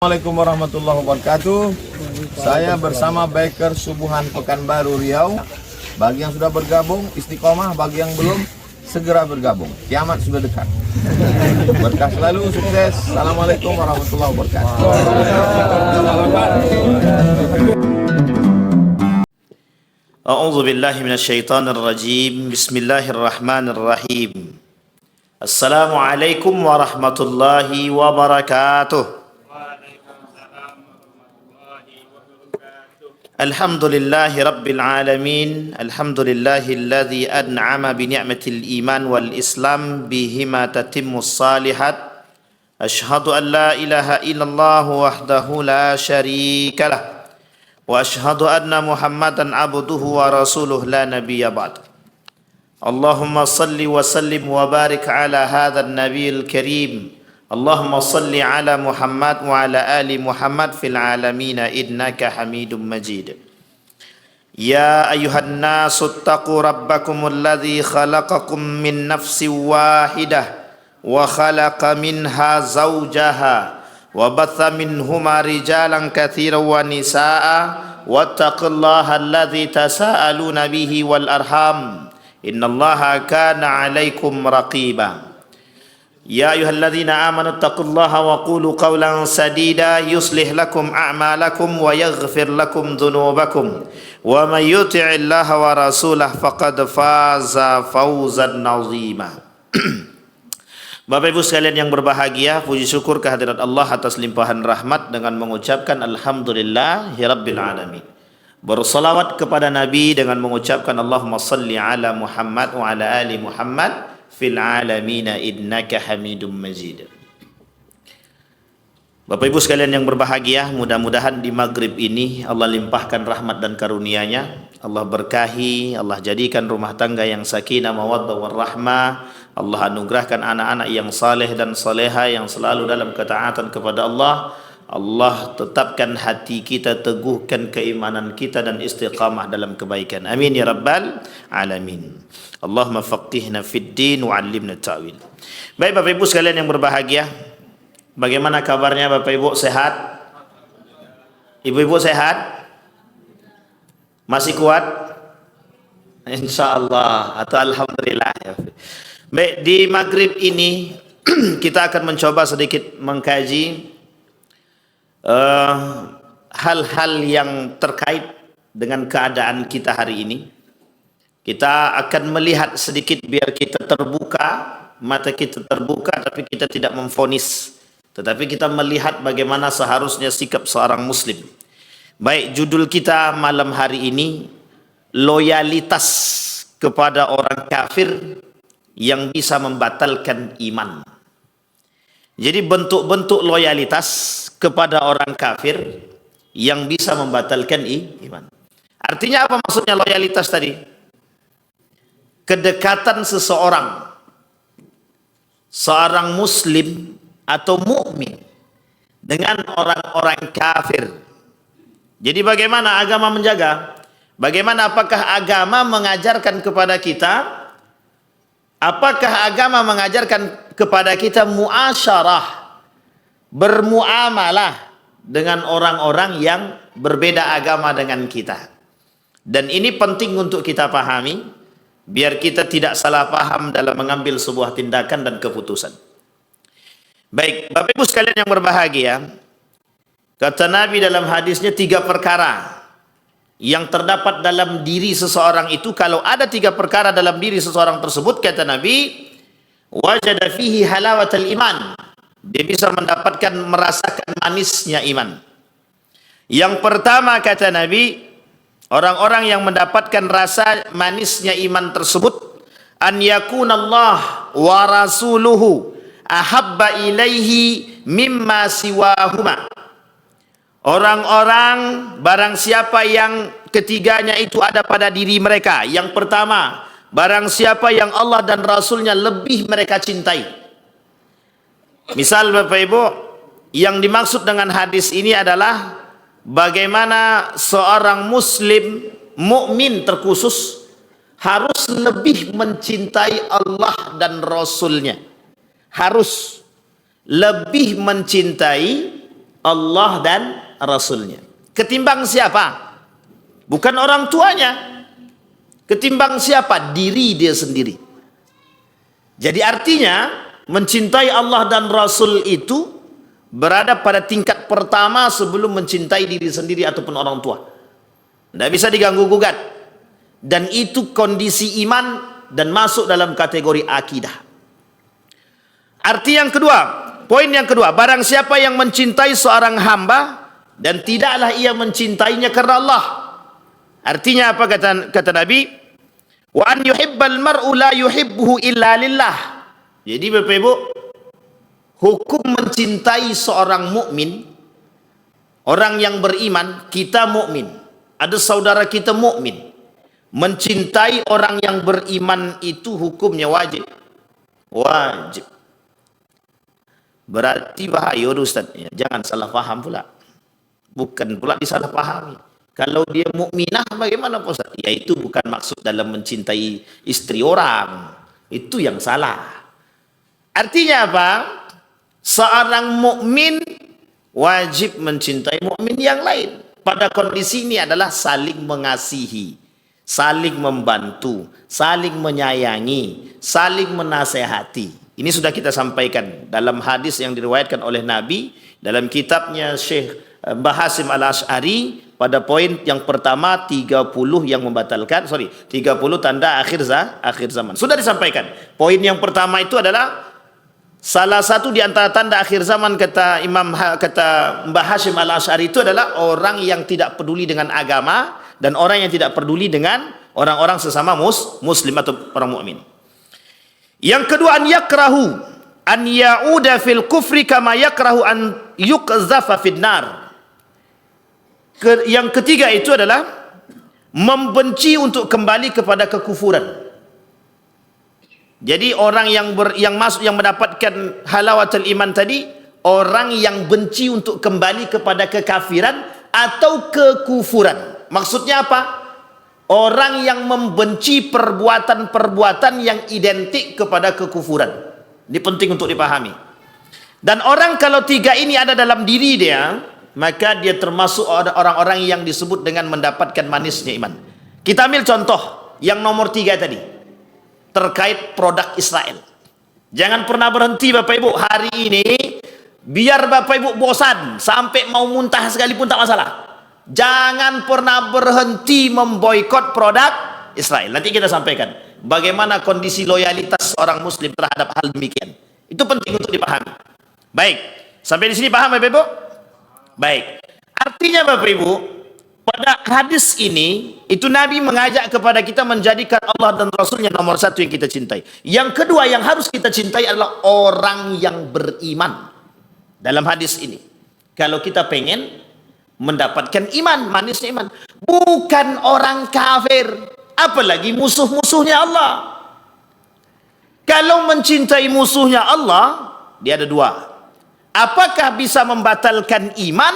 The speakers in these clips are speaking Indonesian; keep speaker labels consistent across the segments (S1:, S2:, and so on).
S1: Assalamualaikum warahmatullahi wabarakatuh. Saya bersama Biker Subuhan Pekanbaru Riau. Bagi yang sudah bergabung istiqomah, bagi yang belum segera bergabung. Kiamat sudah dekat. Berkah selalu, sukses. Assalamualaikum warahmatullahi wabarakatuh.
S2: A'udzu billahi minasyaitonir rajim. Bismillahirrahmanirrahim. Assalamualaikum warahmatullahi wabarakatuh. Alhamdulillahi rabbil alamin. Alhamdulillahilladzi an'ama bi ni'matil iman wal islam bihima tatimmus salihat. Asyhadu an la ilaha illallah wahdahu la syarika lah. Wa asyhadu anna Muhammadan abduhu wa rasuluh la nabiyya ba'd. Allahumma salli wa sallim wa barik ala hadzal nabiyil karim. Allahumma salli ala Muhammad wa ala ali Muhammad fil alamin innaka Hamidum Majid. Ya ayuhan nasu taqu rabbakumul ladzi khalaqakum min nafsin wahidah wa khalaqa minha zawjaha wa batha minhuma rijalan katsiran wa nisaa wattaqullaha alladzi tasaaluna bihi wal arham innallaha kana 'alaikum raqiba. Ya ayyuhalladzina amanu taqullaha wa qulu qawlan sadida yuslih lakum a'malakum wa yaghfir lakum dhunubakum wa may yuti'illaha wa rasulahu faqad faza fawzan 'azima. Bapak Ibu sekalian yang berbahagia, puji syukur kehadirat Allah atas limpahan rahmat dengan mengucapkan alhamdulillahirabbil alamin. Bersolawat kepada Nabi dengan mengucapkan Allahumma salli ala Muhammad wa ala ali Muhammad fil alamina innaka Hamidum Majid. Bapak Ibu sekalian yang berbahagia, mudah-mudahan di maghrib ini Allah limpahkan rahmat dan karunia-Nya. Allah berkahi, Allah jadikan rumah tangga yang sakinah mawaddah warahmah. Allah anugerahkan anak-anak yang saleh dan saleha yang selalu dalam ketaatan kepada Allah. Allah tetapkan hati kita, teguhkan keimanan kita dan istiqamah dalam kebaikan. Amin ya rabbal alamin. Allahumma faqihna fid din wa 'allimna ta'wil. Baik Bapak Ibu sekalian yang berbahagia, bagaimana kabarnya Bapak Ibu, sehat? Ibu-ibu sehat? Masih kuat? Insyaallah atau alhamdulillah. Baik, di maghrib ini kita akan mencoba sedikit mengkaji hal-hal yang terkait dengan keadaan kita hari ini. Kita akan melihat sedikit biar kita terbuka, mata kita terbuka, tapi kita tidak memvonis, tetapi kita melihat bagaimana seharusnya sikap seorang muslim. Baik, judul kita malam hari ini, loyalitas kepada orang kafir yang bisa membatalkan iman. Jadi bentuk-bentuk loyalitas kepada orang kafir yang bisa membatalkan iman. Artinya apa maksudnya loyalitas tadi? Kedekatan seseorang muslim atau mukmin dengan orang-orang kafir. Jadi bagaimana agama menjaga? Bagaimana, apakah agama mengajarkan kepada kita? Apakah agama mengajarkan kepada kita muasyarah, bermuamalah dengan orang-orang yang berbeda agama dengan kita? Dan ini penting untuk kita pahami, biar kita tidak salah paham dalam mengambil sebuah tindakan dan keputusan. Baik, Bapak Ibu sekalian yang berbahagia, kata Nabi dalam hadisnya 3 perkara yang terdapat dalam diri seseorang itu. Kalau ada 3 perkara dalam diri seseorang tersebut, kata Nabi, wajada fihi halawatal iman, dia bisa mendapatkan, merasakan manisnya iman. Yang pertama kata Nabi, orang-orang yang mendapatkan rasa manisnya iman tersebut, an yakunallah wa rasuluhu ahabba ilaihi mimma siwahuma. Orang-orang, barang siapa yang ketiganya itu ada pada diri mereka. Yang pertama, barang siapa yang Allah dan Rasulnya lebih mereka cintai. Misal Bapak Ibu, yang dimaksud dengan hadis ini adalah bagaimana seorang muslim mukmin terkhusus harus lebih mencintai Allah dan Rasulnya. Harus lebih mencintai Allah dan Rasulnya. Ketimbang siapa? Bukan orang tuanya. Ketimbang siapa? Diri dia sendiri. Jadi artinya mencintai Allah dan Rasul itu berada pada tingkat pertama sebelum mencintai diri sendiri ataupun orang tua. Tidak bisa diganggu gugat. Dan itu kondisi iman dan masuk dalam kategori akidah. Arti yang kedua, poin yang kedua, barang siapa yang mencintai seorang hamba dan tidaklah ia mencintainya karena Allah. Artinya apa kata Nabi? Wa an yuhibbal mar'u la yuhibbuhu illa lillah. Jadi Bapak Ibu, hukum mencintai seorang mukmin, orang yang beriman, kita mukmin, ada saudara kita mukmin, mencintai orang yang beriman itu hukumnya wajib. Wajib. Berarti bahaya Ustaz. Ya, jangan salah paham pula. Bukan pula disalah pahami. Kalau dia mukminah bagaimana Pak Ustaz? Ya itu bukan maksud dalam mencintai istri orang. Itu yang salah. Artinya apa? Seorang mukmin wajib mencintai mukmin yang lain. Pada kondisi ini adalah saling mengasihi, saling membantu, saling menyayangi, saling menasehati. Ini sudah kita sampaikan dalam hadis yang diriwayatkan oleh Nabi dalam kitabnya Syekh Mbah Hasim Al-Asy'ari pada poin yang pertama 30 yang membatalkan, 30 tanda akhir zaman. Sudah disampaikan. Poin yang pertama itu adalah salah satu di antara tanda akhir zaman kata Mbah Hasim Al-Asy'ari itu adalah orang yang tidak peduli dengan agama dan orang yang tidak peduli dengan orang-orang sesama muslim atau orang mukmin. Yang kedua, an yakrahu an ya'uda fil kufri kama yakrahu an yuqzafa fid nar. Yang ketiga itu adalah membenci untuk kembali kepada kekufuran. Jadi orang yang mendapatkan halawatul iman tadi, orang yang benci untuk kembali kepada kekafiran atau kekufuran. Maksudnya apa? Orang yang membenci perbuatan-perbuatan yang identik kepada kekufuran. Ini penting untuk dipahami. Dan orang kalau tiga ini ada dalam diri dia, maka dia termasuk orang-orang yang disebut dengan mendapatkan manisnya iman. Kita ambil contoh yang nomor 3 tadi, terkait produk Israel. Jangan pernah berhenti Bapak Ibu hari ini, biar Bapak Ibu bosan sampai mau muntah sekalipun tak masalah. Jangan pernah berhenti memboikot produk Israel. Nanti kita sampaikan bagaimana kondisi loyalitas seorang muslim terhadap hal demikian. Itu penting untuk dipahami. Baik, sampai di sini paham Bapak Ibu? Baik. Artinya Bapak Ibu, pada hadis ini itu Nabi mengajak kepada kita menjadikan Allah dan Rasulnya nomor satu yang kita cintai. Yang kedua yang harus kita cintai adalah orang yang beriman. Dalam hadis ini, kalau kita pengen mendapatkan iman, manisnya iman, bukan orang kafir, apalagi musuh-musuhnya Allah. Kalau mencintai musuhnya Allah, dia ada dua. Apakah bisa membatalkan iman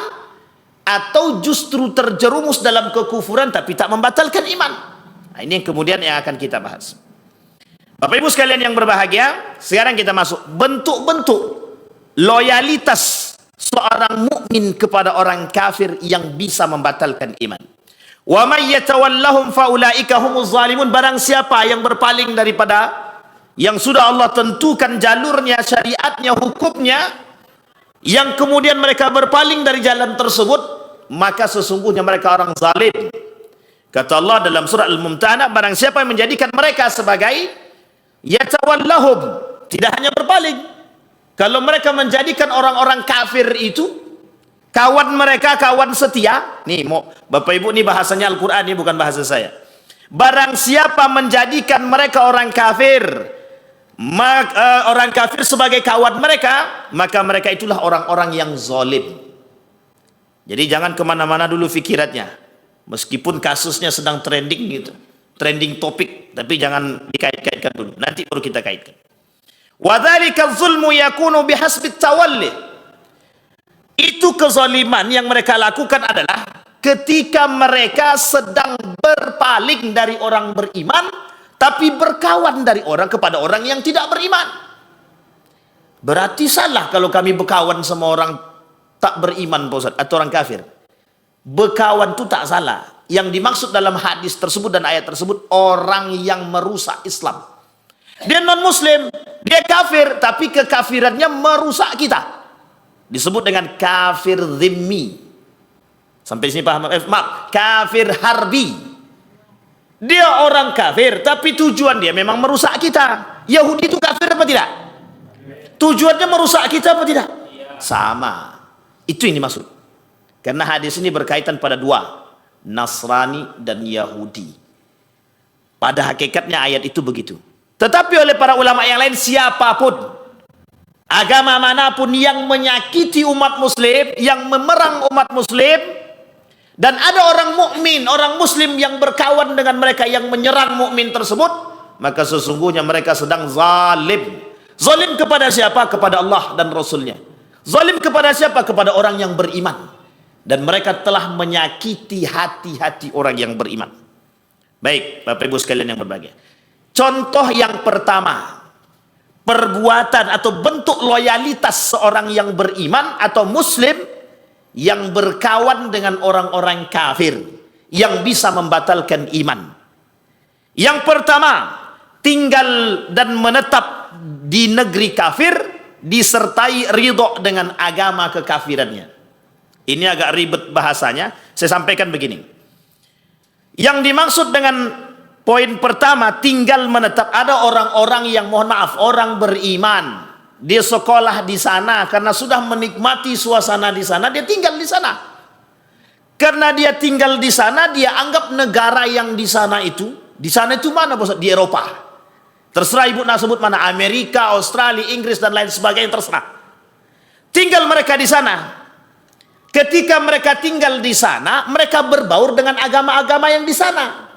S2: atau justru terjerumus dalam kekufuran tapi tak membatalkan iman? Nah, ini yang kemudian yang akan kita bahas. Bapak Ibu sekalian yang berbahagia, sekarang kita masuk bentuk-bentuk loyalitas seorang mukmin kepada orang kafir yang bisa membatalkan iman. Wa may yatawallahum faulaika humuz zalimun. Barang siapa yang berpaling daripada yang sudah Allah tentukan jalurnya, syariatnya, hukumnya, yang kemudian mereka berpaling dari jalan tersebut, maka sesungguhnya mereka orang zalim. Kata Allah dalam surah Al-Mumtahanah, barang siapa yang menjadikan mereka sebagai yatawallahum, tidak hanya berpaling. Kalau mereka menjadikan orang-orang kafir itu kawan mereka, kawan setia. Nih, Bapak Ibu, ini bahasanya Al-Quran, ini bukan bahasa saya. Barang siapa menjadikan mereka orang kafir, orang kafir sebagai kawan mereka, maka mereka itulah orang-orang yang zalim. Jadi jangan kemana-mana dulu fikirannya. Meskipun kasusnya sedang trending gitu, trending topik, tapi jangan dikait-kaitkan dulu. Nanti baru kita kaitkan. Wadzalika zulmu yakunu bihasbit tawalli. Itu kezaliman yang mereka lakukan adalah ketika mereka sedang berpaling dari orang beriman tapi berkawan dari orang kepada orang yang tidak beriman. Berarti salah kalau kami berkawan sama orang tak beriman Pak Ustaz, atau orang kafir. Berkawan itu tak salah. Yang dimaksud dalam hadis tersebut dan ayat tersebut orang yang merusak Islam. Dia non muslim, dia kafir, tapi kekafirannya merusak kita. Disebut dengan kafir zimmi. Sampai sini paham? Maaf, kafir harbi. Dia orang kafir, tapi tujuan dia memang merusak kita. Yahudi itu kafir apa tidak? Tujuannya merusak kita apa tidak? Sama. Itu yang dimaksud. Karena hadis ini berkaitan pada dua, Nasrani dan Yahudi. Pada hakikatnya ayat itu begitu. Tetapi oleh para ulama yang lain, siapapun, agama manapun yang menyakiti umat muslim, yang memerang umat muslim, dan ada orang mukmin, orang muslim yang berkawan dengan mereka yang menyerang mukmin tersebut, maka sesungguhnya mereka sedang zalim. Zalim kepada siapa? Kepada Allah dan Rasulnya. Zalim kepada siapa? Kepada orang yang beriman. Dan mereka telah menyakiti hati-hati orang yang beriman. Baik, Bapak Ibu sekalian yang berbahagia. Contoh yang pertama, perbuatan atau bentuk loyalitas seorang yang beriman atau muslim yang berkawan dengan orang-orang kafir yang bisa membatalkan iman. Yang pertama, tinggal dan menetap di negeri kafir disertai ridho dengan agama kekafirannya. Ini agak ribet bahasanya, saya sampaikan begini. Yang dimaksud dengan poin pertama, tinggal menetap, ada orang-orang yang mohon maaf, orang beriman, dia sekolah di sana karena sudah menikmati suasana di sana, dia tinggal di sana. Karena dia tinggal di sana, dia anggap negara yang di sana itu mana bos? Di Eropa. Terserah ibu nak sebut mana, Amerika, Australia, Inggris dan lain sebagainya, terserah. Tinggal mereka di sana. Ketika mereka tinggal di sana, mereka berbaur dengan agama-agama yang di sana.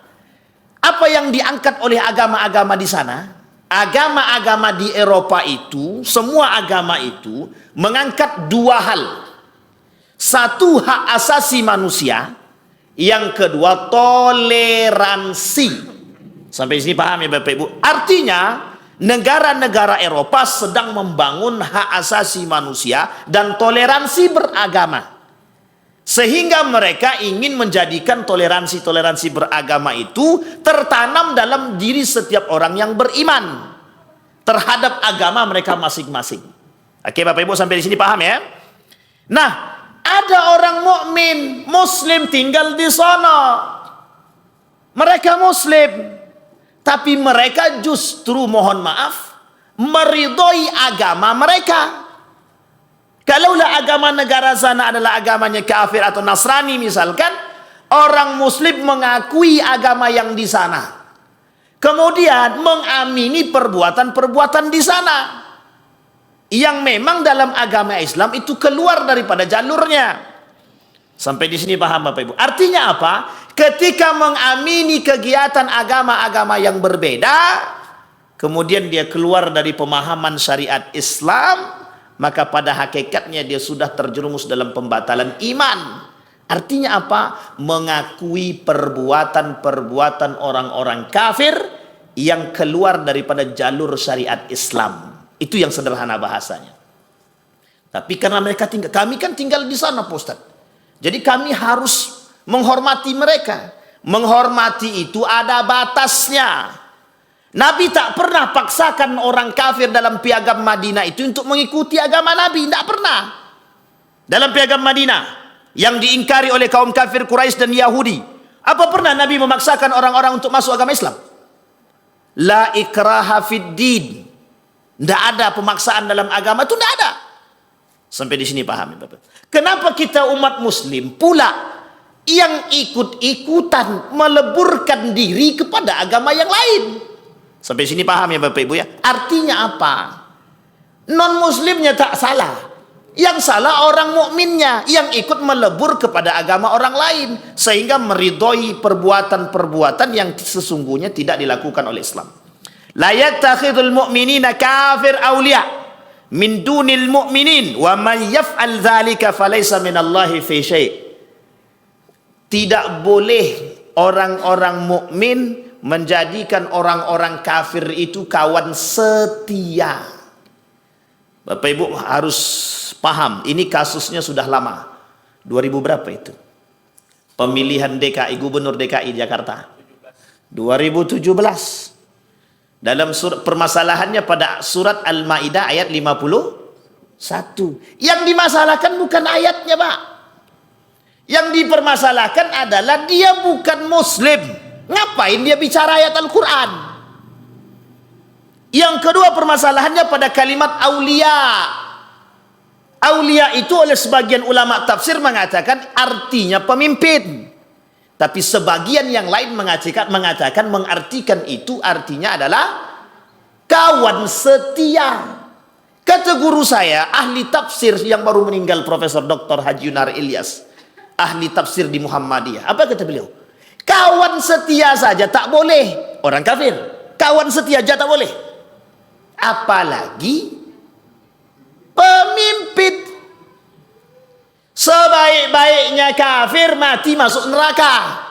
S2: Apa yang diangkat oleh agama-agama di sana? Agama-agama di Eropa itu, semua agama itu mengangkat dua hal. Satu, hak asasi manusia. Yang kedua, toleransi. Sampai sini paham ya Bapak Ibu? Artinya, negara-negara Eropa sedang membangun hak asasi manusia dan toleransi beragama. Sehingga mereka ingin menjadikan toleransi-toleransi beragama itu tertanam dalam diri setiap orang yang beriman terhadap agama mereka masing-masing. Oke Bapak Ibu, sampai di sini paham ya? Nah, ada orang mukmin muslim tinggal di sana. Mereka muslim, tapi mereka justru mohon maaf meridhoi agama mereka. Kalaulah agama negara sana adalah agamanya kafir atau Nasrani misalkan, orang muslim mengakui agama yang di sana, kemudian mengamini perbuatan-perbuatan di sana yang memang dalam agama Islam itu keluar daripada jalurnya. Sampai di sini paham Bapak Ibu? Artinya apa? Ketika mengamini kegiatan agama-agama yang berbeda, kemudian dia keluar dari pemahaman syariat Islam, maka pada hakikatnya dia sudah terjerumus dalam pembatalan iman. Artinya apa? Mengakui perbuatan-perbuatan orang-orang kafir yang keluar daripada jalur syariat Islam. Itu yang sederhana bahasanya. Tapi karena mereka tinggal, kami kan tinggal di sana Pak Ustaz. Jadi kami harus menghormati mereka. Menghormati itu ada batasnya. Nabi tak pernah paksakan orang kafir dalam piagam Madinah itu untuk mengikuti agama Nabi. Tidak pernah. Dalam piagam Madinah yang diingkari oleh kaum kafir Quraisy dan Yahudi, apa pernah Nabi memaksakan orang-orang untuk masuk agama Islam? La ikraha fid din. Tidak ada pemaksaan dalam agama itu, tidak ada. Sampai di sini paham ya Bapak? Kenapa kita umat muslim pula yang ikut-ikutan meleburkan diri kepada agama yang lain? Sampai sini paham ya Bapak Ibu ya? Artinya apa? Non muslimnya tak salah. Yang salah orang mukminnya yang ikut melebur kepada agama orang lain sehingga meridhoi perbuatan-perbuatan yang sesungguhnya tidak dilakukan oleh Islam. La yattakhidul mu'minina kafir awliya min dunil mu'minin wa man yaf'al dzalika falaysa minallahi fi syai'. Tidak boleh orang-orang mukmin menjadikan orang-orang kafir itu kawan setia. Bapak Ibu harus paham, ini kasusnya sudah lama. 2000 berapa itu? Pemilihan DKI, Gubernur DKI Jakarta. 2017. Dalam surat permasalahannya pada surat Al-Maidah ayat 51. Yang dimasalahkan bukan ayatnya, Pak. Yang dipermasalahkan adalah dia bukan muslim. Ngapain dia bicara ayat Al-Quran? Yang kedua permasalahannya pada kalimat aulia. Aulia itu oleh sebagian ulama tafsir mengatakan artinya pemimpin. Tapi sebagian yang lain mengatakan mengartikan itu artinya adalah kawan setia. Kata guru saya, ahli tafsir yang baru meninggal, Profesor Dr. Haji Yunar Ilyas, ahli tafsir di Muhammadiyah. Apa kata beliau? Kawan setia saja tak boleh. Orang kafir. Kawan setia saja tak boleh. Apalagi pemimpin. Sebaik-baiknya kafir mati masuk neraka.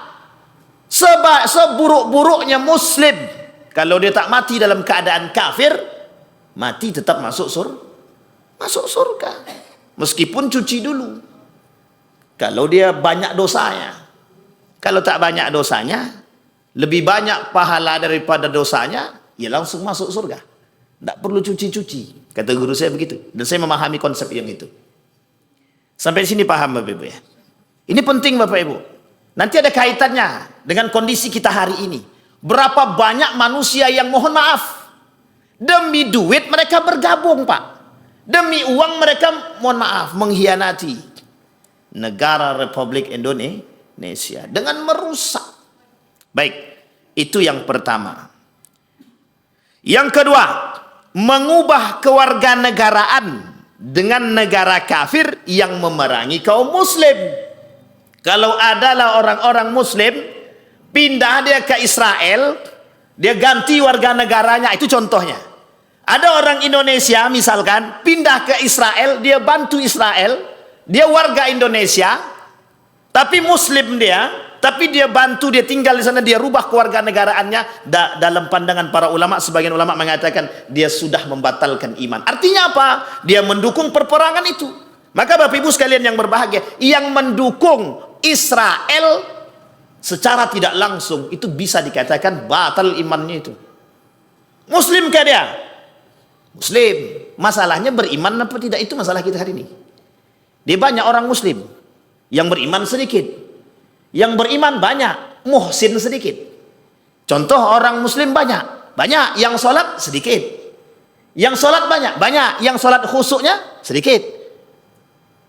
S2: Seburuk-buruknya muslim, kalau dia tak mati dalam keadaan kafir, mati tetap masuk surga. Meskipun cuci dulu. Kalau dia banyak dosanya. Kalau tak banyak dosanya, lebih banyak pahala daripada dosanya, ya langsung masuk surga. Tak perlu cuci-cuci. Kata guru saya begitu. Dan saya memahami konsep yang itu. Sampai sini paham Bapak Ibu ya. Ini penting Bapak Ibu. Nanti ada kaitannya dengan kondisi kita hari ini. Berapa banyak manusia yang mohon maaf, demi duit mereka bergabung Pak. Demi uang mereka mohon maaf mengkhianati negara Republik Indonesia dengan merusak. Baik, itu yang pertama. Yang kedua, mengubah kewarganegaraan dengan negara kafir yang memerangi kaum muslim. Kalau adalah orang-orang muslim pindah dia ke Israel, dia ganti warga negaranya, itu contohnya. Ada orang Indonesia misalkan pindah ke Israel, dia bantu Israel, dia warga Indonesia tapi muslim dia, tapi dia bantu, dia tinggal di sana, dia rubah kewarganegaraannya. Dalam pandangan para ulama, sebagian ulama mengatakan dia sudah membatalkan iman. Artinya apa? Dia mendukung perperangan itu. Maka Bapak Ibu sekalian yang berbahagia, yang mendukung Israel secara tidak langsung itu bisa dikatakan batal imannya itu. Muslim kah dia? Muslim. Masalahnya beriman apa tidak, itu masalah kita hari ini. Dia banyak orang muslim, yang beriman sedikit. Yang beriman banyak, muhsin sedikit. Contoh orang muslim banyak. Yang sholat sedikit. Yang sholat banyak. Yang sholat khusyuknya sedikit.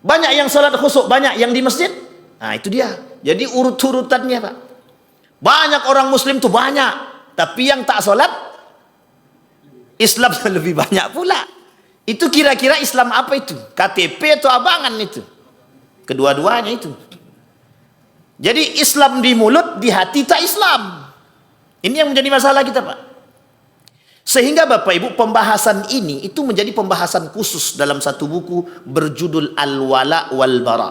S2: Banyak yang sholat khusyuk, banyak yang di masjid. Nah itu dia. Jadi urut-urutannya Pak. Banyak orang muslim tuh banyak. Tapi yang tak sholat, Islam lebih banyak pula. Itu kira-kira Islam apa itu? KTP atau abangan itu? Kedua-duanya itu. Jadi Islam di mulut, di hati tak Islam. Ini yang menjadi masalah kita Pak. Sehingga Bapak Ibu pembahasan ini itu menjadi pembahasan khusus dalam satu buku berjudul Al-Wala wal Bara.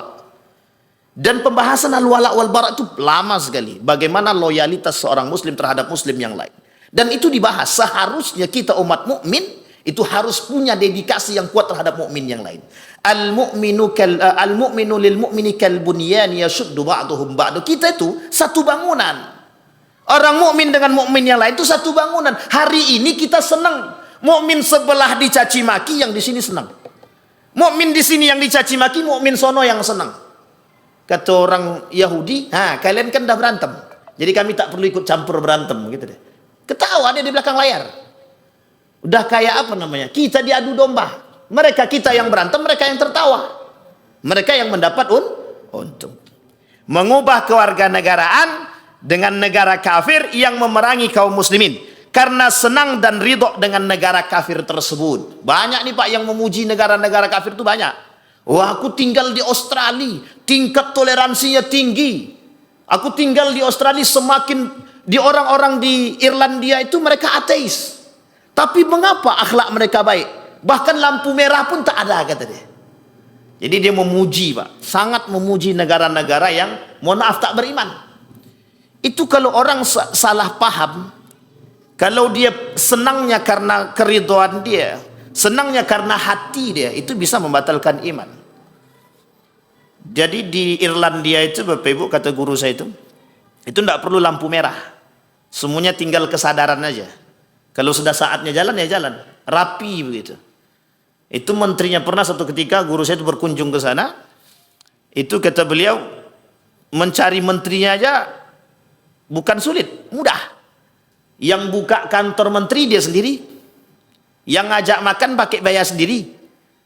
S2: Dan pembahasan Al-Wala wal Bara itu lama sekali. Bagaimana loyalitas seorang muslim terhadap muslim yang lain. Dan itu dibahas, seharusnya kita umat mukmin itu harus punya dedikasi yang kuat terhadap mukmin yang lain. Al-mu'minu lil mu'mini kal bunyan yashuddu ba'duhum ba'du. Kita itu satu bangunan. Orang mukmin dengan mukmin yang lain itu satu bangunan. Hari ini kita senang. Mukmin sebelah dicaci maki, yang di sini senang. Mukmin di sini yang dicaci maki, mukmin sono yang senang. Kata orang Yahudi, kalian kan dah berantem. Jadi kami tak perlu ikut campur berantem gitu deh. Ketawa dia di belakang layar. Udah kayak apa namanya? Kita diadu domba. Mereka kita yang berantem, mereka yang tertawa. Mereka yang mendapat untung. Mengubah kewarganegaraan dengan negara kafir yang memerangi kaum muslimin. Karena senang dan ridho dengan negara kafir tersebut. Banyak nih Pak yang memuji negara-negara kafir itu banyak. Wah, aku tinggal di Australia, tingkat toleransinya tinggi. Aku tinggal di Australia, semakin di orang-orang di Irlandia itu mereka ateis. Tapi mengapa akhlak mereka baik? Bahkan lampu merah pun tak ada kata dia. Jadi dia memuji Pak, sangat memuji negara-negara yang mohon maaf tak beriman. Itu kalau orang salah paham, kalau dia senangnya karena keridhaan dia, Senangnya karena hati dia itu bisa membatalkan iman. Jadi di Irlandia itu Bapak Ibu, kata guru saya itu tidak perlu lampu merah. Semuanya tinggal kesadaran aja. Kalau sudah saatnya jalan ya jalan, rapi begitu. Itu menterinya pernah satu ketika guru saya itu berkunjung ke sana. Itu kata beliau, mencari menterinya aja bukan sulit, mudah. Yang buka kantor menteri dia sendiri, yang ngajak makan pakai bayar sendiri.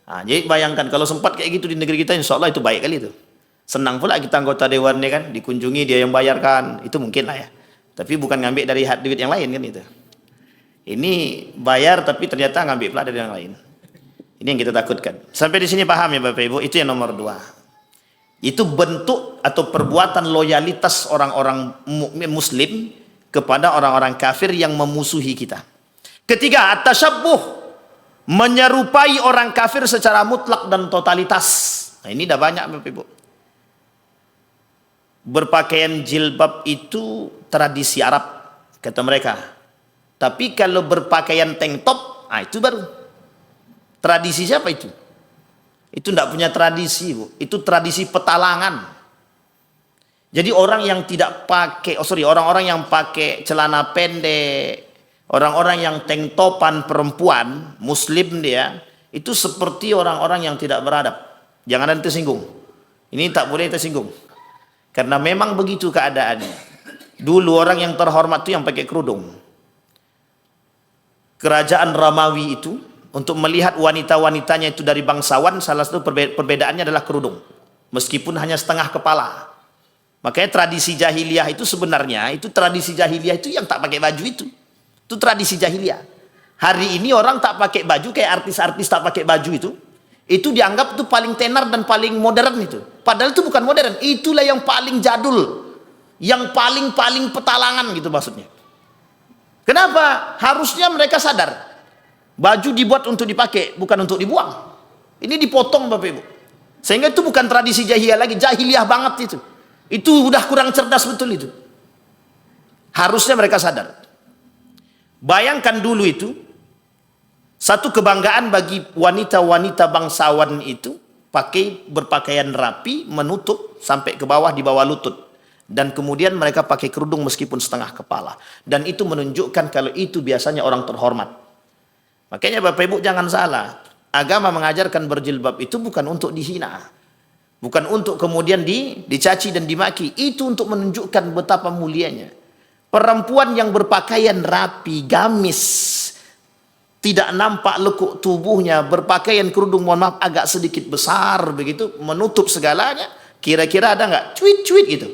S2: Nah, jadi bayangkan kalau sempat kayak gitu di negeri kita, insya Allah itu baik kali itu. Senang pula kita anggota dewan ini kan, dikunjungi dia yang bayarkan, itu mungkin lah ya. Tapi bukan ngambil dari duit yang lain kan itu. Ini bayar tapi ternyata ngambil pula dari yang lain. Ini yang kita takutkan. Sampai di sini paham ya Bapak Ibu? Itu yang nomor 2. Itu bentuk atau perbuatan loyalitas orang-orang muslim kepada orang-orang kafir yang memusuhi kita. Ketiga, at-tashabbuh, menyerupai orang kafir secara mutlak dan totalitas. Nah, ini dah banyak Bapak Ibu. Berpakaian jilbab itu tradisi Arab kata mereka. Tapi kalau berpakaian tank top, nah itu baru tradisi siapa itu? Itu tidak punya tradisi, Bu. Itu tradisi petalangan. Jadi orang yang tidak pakai, orang-orang yang pakai celana pendek, orang-orang yang tank topan perempuan, muslim dia, itu seperti orang-orang yang tidak beradab. Jangan ada tersinggung. Ini tak boleh tersinggung. Karena memang begitu keadaannya. Dulu orang yang terhormat itu yang pakai kerudung. Kerajaan Romawi itu, untuk melihat wanita-wanitanya itu dari bangsawan, salah satu perbedaannya adalah kerudung. Meskipun hanya setengah kepala. Makanya tradisi jahiliyah itu sebenarnya, itu tradisi jahiliyah itu yang tak pakai baju itu. Itu tradisi jahiliyah. Hari ini orang tak pakai baju, kayak artis-artis tak pakai baju itu dianggap itu paling tenar dan paling modern itu. Padahal itu bukan modern, itulah yang paling jadul, yang paling petalangan gitu maksudnya. Kenapa? Harusnya mereka sadar, baju dibuat untuk dipakai, bukan untuk dibuang. Ini dipotong Bapak Ibu. Sehingga itu bukan tradisi jahiliyah lagi, jahiliyah banget itu. Itu udah kurang cerdas betul itu. Harusnya mereka sadar. Bayangkan dulu itu, satu kebanggaan bagi wanita-wanita bangsawan itu berpakaian rapi, menutup sampai ke bawah, di bawah lutut. Dan kemudian mereka pakai kerudung meskipun setengah kepala. Dan itu menunjukkan kalau itu biasanya orang terhormat. Makanya Bapak Ibu jangan salah. Agama mengajarkan berjilbab itu bukan untuk dihina. Bukan untuk kemudian dicaci dan dimaki. Itu untuk menunjukkan betapa mulianya. Perempuan yang berpakaian rapi, gamis, tidak nampak lekuk tubuhnya, berpakaian kerudung, mohon maaf, agak sedikit besar begitu, menutup segalanya. Kira-kira ada nggak cuit-cuit gitu?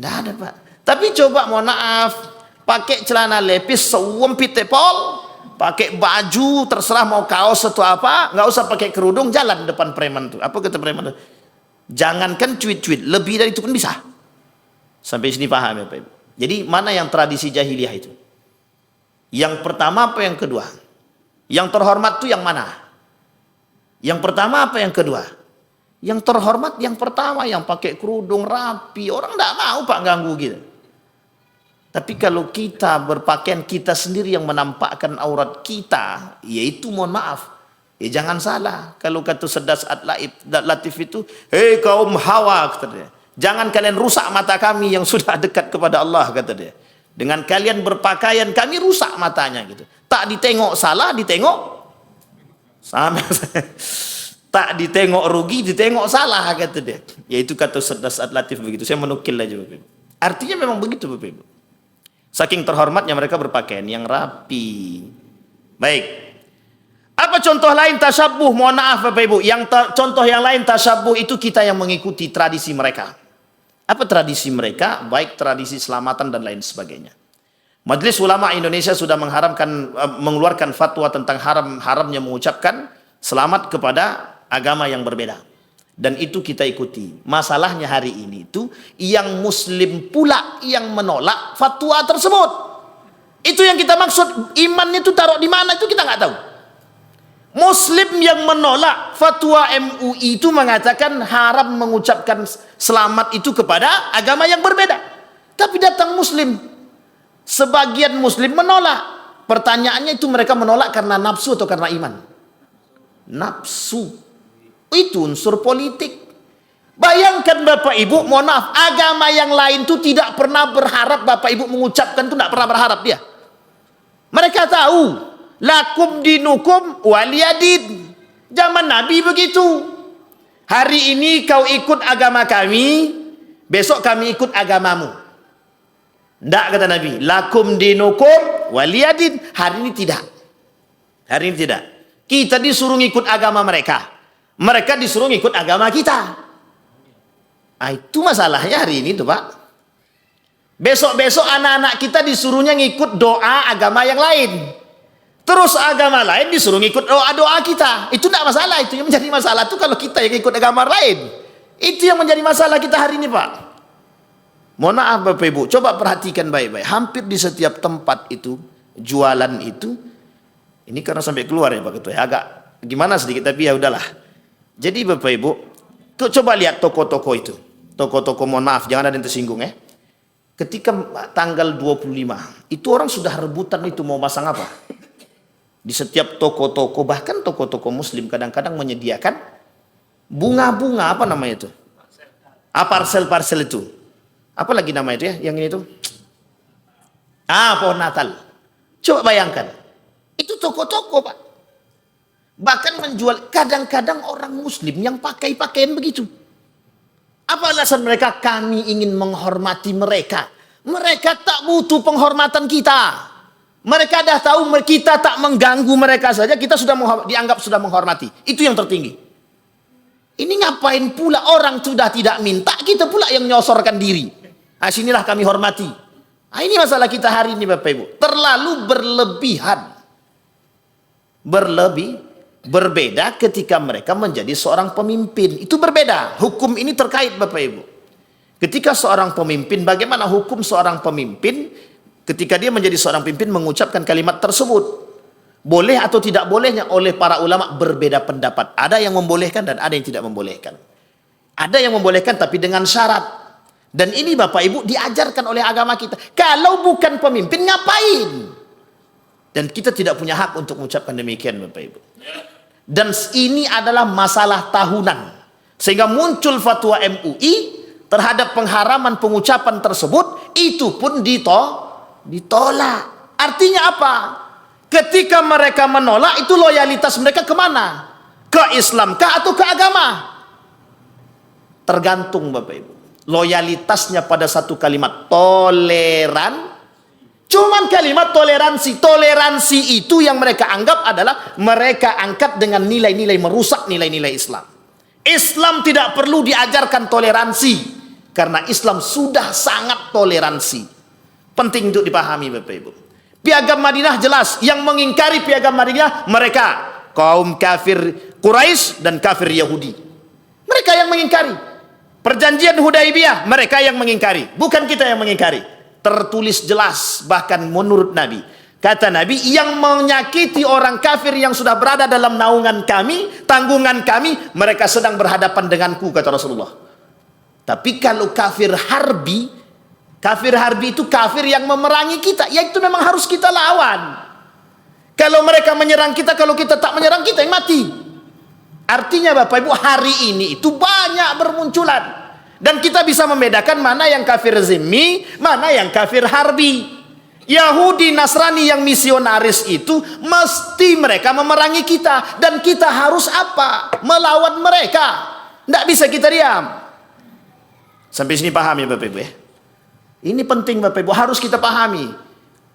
S2: Nggak ada Pak. Tapi coba mohon maaf, pakai celana lepis sewempit tepol, pakai baju terserah mau kaos atau apa, nggak usah pakai kerudung, jalan depan preman tuh. Apa kata preman tuh? Jangankan cuit-cuit, lebih dari itu pun bisa. Sampai sini paham ya Pak Ibu? Jadi mana yang tradisi jahiliyah itu? Yang pertama apa yang kedua? Yang terhormat itu yang mana? Yang pertama apa yang kedua? Yang terhormat yang pertama, yang pakai kerudung rapi. Orang tidak mau Pak ganggu gitu. Tapi kalau kita berpakaian, kita sendiri yang menampakkan aurat kita, yaitu mohon maaf, jangan salah. Kalau kata Sedas Latif itu, hei kaum Hawa, kata dia, jangan kalian rusak mata kami yang sudah dekat kepada Allah, kata dia. Dengan kalian berpakaian, kami rusak matanya gitu. Tak ditengok salah, ditengok sama. Tak ditengok rugi, ditengok salah, kata dia. Yaitu kata Sedas Latif begitu. Saya menukil aja Bapak Ibu. Artinya memang begitu Bapak Ibu. Saking terhormatnya mereka berpakaian yang rapi. Baik. Apa contoh lain tasyabuh? Mohon maaf Bapak Ibu. Contoh yang lain tasyabuh itu kita yang mengikuti tradisi mereka. Apa tradisi mereka? Baik tradisi selamatan dan lain sebagainya. Majelis Ulama Indonesia sudah mengeluarkan fatwa tentang haramnya mengucapkan selamat kepada agama yang berbeda. Dan itu kita ikuti. Masalahnya hari ini itu yang muslim pula yang menolak fatwa tersebut. Itu yang kita maksud. Imannya itu taruh di mana itu kita nggak tahu. Muslim yang menolak fatwa MUI itu mengatakan haram mengucapkan selamat itu kepada agama yang berbeda. Tapi datang muslim, sebagian muslim menolak. Pertanyaannya itu mereka menolak karena nafsu atau karena iman? Nafsu. Itu unsur politik. Bayangkan Bapak Ibu, mohon maaf, agama yang lain itu tidak pernah berharap Bapak Ibu mengucapkan itu, tidak pernah berharap dia. Mereka tahu, lakum dinukum waliyadin. Zaman Nabi begitu. Hari ini kau ikut agama kami, besok kami ikut agamamu. Tidak, kata Nabi, lakum dinukum waliyadin. Hari ini tidak. Hari ini tidak. Kita disuruh ngikut agama mereka. Mereka disuruh ngikut agama kita. Nah, itu masalahnya hari ini tuh Pak. Besok-besok anak-anak kita disuruhnya ngikut doa agama yang lain. Terus agama lain disuruh ngikut doa-doa kita. Itu tidak masalah. Itu yang menjadi masalah itu kalau kita yang ikut agama lain. Itu yang menjadi masalah kita hari ini Pak. Mohon maaf Bapak Ibu, coba perhatikan baik-baik. Hampir di setiap tempat itu, jualan itu, ini karena sampai keluar ya Pak Ketua, agak gimana sedikit tapi ya udahlah. Jadi Bapak Ibu, coba lihat toko-toko itu. Toko-toko, mohon maaf, jangan ada yang tersinggung ya. Ketika tanggal 25, itu orang sudah rebutan itu mau masang apa? Di setiap toko-toko, bahkan toko-toko muslim kadang-kadang menyediakan bunga-bunga, apa namanya itu? Parsel-parsel itu. Apa lagi nama itu ya? Yang ini tuh? Pohon Natal. Coba bayangkan. Itu toko-toko Pak. Bahkan menjual, kadang-kadang orang muslim yang pakai pakaian begitu. Apa alasan mereka? Kami ingin menghormati mereka. Mereka tak butuh penghormatan kita. Mereka dah tahu kita tak mengganggu mereka saja, kita sudah dianggap sudah menghormati. Itu yang tertinggi. Ini ngapain pula orang sudah tidak minta, kita pula yang nyosorkan diri. Nah, sinilah kami hormati. Nah, ini masalah kita hari ini Bapak Ibu. Terlalu berlebihan. Berbeda ketika mereka menjadi seorang pemimpin. Itu berbeda. Hukum ini terkait Bapak Ibu. Ketika seorang pemimpin, bagaimana hukum seorang pemimpin ketika dia menjadi seorang pemimpin mengucapkan kalimat tersebut? Boleh atau tidak bolehnya oleh para ulama berbeda pendapat. Ada yang membolehkan dan ada yang tidak membolehkan. Ada yang membolehkan tapi dengan syarat. Dan ini Bapak Ibu diajarkan oleh agama kita. Kalau bukan pemimpin ngapain? Dan kita tidak punya hak untuk mengucapkan demikian Bapak Ibu. Dan ini adalah masalah tahunan. Sehingga muncul fatwa MUI terhadap pengharaman pengucapan tersebut, itu pun ditolak. Artinya apa? Ketika mereka menolak, itu loyalitas mereka kemana? Ke Islam kah atau ke agama? Tergantung Bapak Ibu. Loyalitasnya pada satu kalimat toleran. Cuman kalimat toleransi. Toleransi itu yang mereka anggap adalah mereka angkat dengan nilai-nilai merusak nilai-nilai Islam. Islam tidak perlu diajarkan toleransi. Karena Islam sudah sangat toleransi. Penting untuk dipahami Bapak Ibu. Piagam Madinah jelas. Yang mengingkari piagam Madinah mereka. Kaum kafir Quraisy dan kafir Yahudi. Mereka yang mengingkari. Perjanjian Hudaibiyah mereka yang mengingkari. Bukan kita yang mengingkari. Tertulis jelas bahkan menurut Nabi. Kata Nabi, yang menyakiti orang kafir yang sudah berada dalam naungan kami, tanggungan kami, mereka sedang berhadapan denganku, kata Rasulullah. Tapi kalau kafir harbi itu kafir yang memerangi kita, ya itu memang harus kita lawan. Kalau mereka menyerang kita, kalau kita tak menyerang, kita yang mati. Artinya Bapak Ibu, hari ini itu banyak bermunculan. Dan kita bisa membedakan mana yang kafir zimmi, mana yang kafir harbi. Yahudi, Nasrani yang misionaris itu mesti mereka memerangi kita. Dan kita harus apa? Melawan mereka. Tidak bisa kita diam. Sampai sini paham ya Bapak Ibu ya? Ini penting Bapak Ibu, harus kita pahami.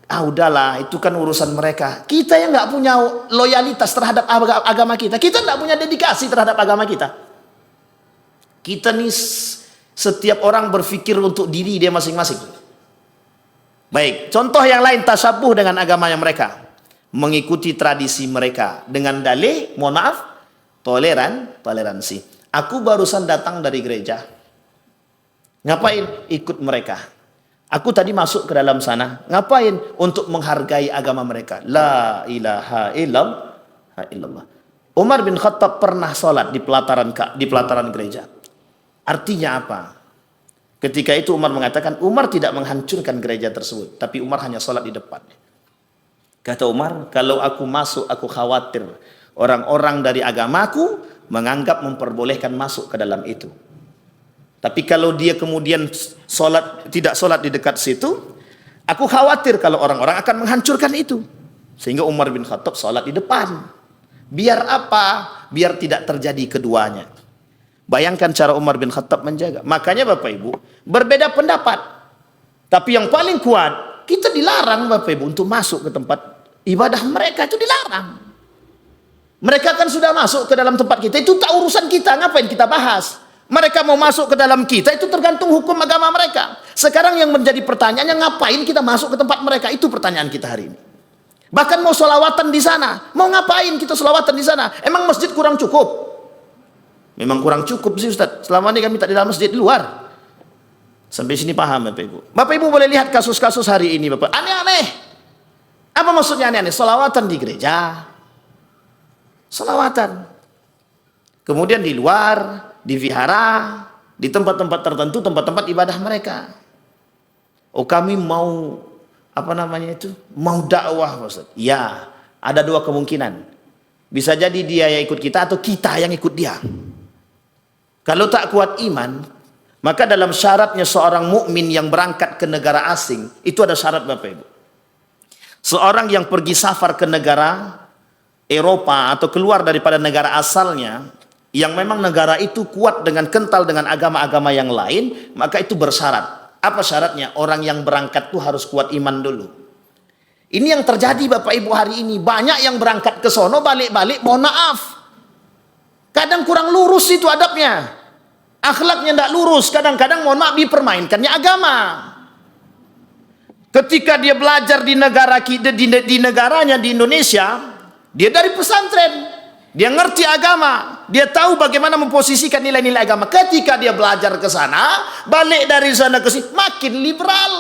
S2: Udahlah, itu kan urusan mereka. Kita yang nggak punya loyalitas terhadap agama kita. Kita nggak punya dedikasi terhadap agama kita. Kita nih setiap orang berpikir untuk diri dia masing-masing. Baik, contoh yang lain tasyabuh dengan agama yang mereka. Mengikuti tradisi mereka. Dengan dalih, mohon maaf, toleransi. Aku barusan datang dari gereja. Ngapain? Ikut mereka. Aku tadi masuk ke dalam sana. Ngapain? Untuk menghargai agama mereka. La ilaha illallah. Umar bin Khattab pernah sholat di pelataran gereja. Artinya apa? Ketika itu Umar mengatakan, Umar tidak menghancurkan gereja tersebut. Tapi Umar hanya sholat di depan. Kata Umar, kalau aku masuk, aku khawatir orang-orang dari agamaku menganggap memperbolehkan masuk ke dalam itu. Tapi kalau dia kemudian tidak sholat di dekat situ, aku khawatir kalau orang-orang akan menghancurkan itu. Sehingga Umar bin Khattab sholat di depan. Biar apa? Biar tidak terjadi keduanya. Bayangkan cara Umar bin Khattab menjaga. Makanya Bapak Ibu, berbeda pendapat. Tapi yang paling kuat, kita dilarang Bapak Ibu untuk masuk ke tempat ibadah mereka, itu dilarang. Mereka kan sudah masuk ke dalam tempat kita, itu tak urusan kita, ngapain kita bahas? Mereka mau masuk ke dalam kita, itu tergantung hukum agama mereka. Sekarang yang menjadi pertanyaannya, ngapain kita masuk ke tempat mereka? Itu pertanyaan kita hari ini. Bahkan mau sholawatan di sana, mau ngapain kita sholawatan di sana? Emang masjid kurang cukup? Memang kurang cukup sih Ustaz. Selama ini kami tak di dalam masjid, di luar. Sampai sini paham Bapak Ibu. Bapak Ibu boleh lihat kasus-kasus hari ini Bapak. Aneh-aneh. Apa maksudnya aneh-aneh? Sholawatan di gereja, sholawatan. Kemudian di luar, di vihara, di tempat-tempat tertentu, tempat-tempat ibadah mereka. Oh kami mau, mau dakwah Ustaz. Ya, ada dua kemungkinan. Bisa jadi dia yang ikut kita atau kita yang ikut dia. Kalau tak kuat iman, maka dalam syaratnya seorang mukmin yang berangkat ke negara asing, itu ada syarat Bapak Ibu. Seorang yang pergi safar ke negara Eropa atau keluar daripada negara asalnya, yang memang negara itu kuat dengan kental dengan agama-agama yang lain, maka itu bersyarat. Apa syaratnya? Orang yang berangkat itu harus kuat iman dulu. Ini yang terjadi Bapak Ibu hari ini. Banyak yang berangkat ke sono, balik-balik, mohon maaf. Kadang kurang lurus itu adabnya. Akhlaknya tidak lurus. Kadang-kadang mohon maaf dipermainkannya agama. Ketika dia belajar di negara kita, di negaranya di Indonesia, dia dari pesantren, dia ngerti agama, dia tahu bagaimana memposisikan nilai-nilai agama. Ketika dia belajar ke sana, balik dari sana ke sini, makin liberal.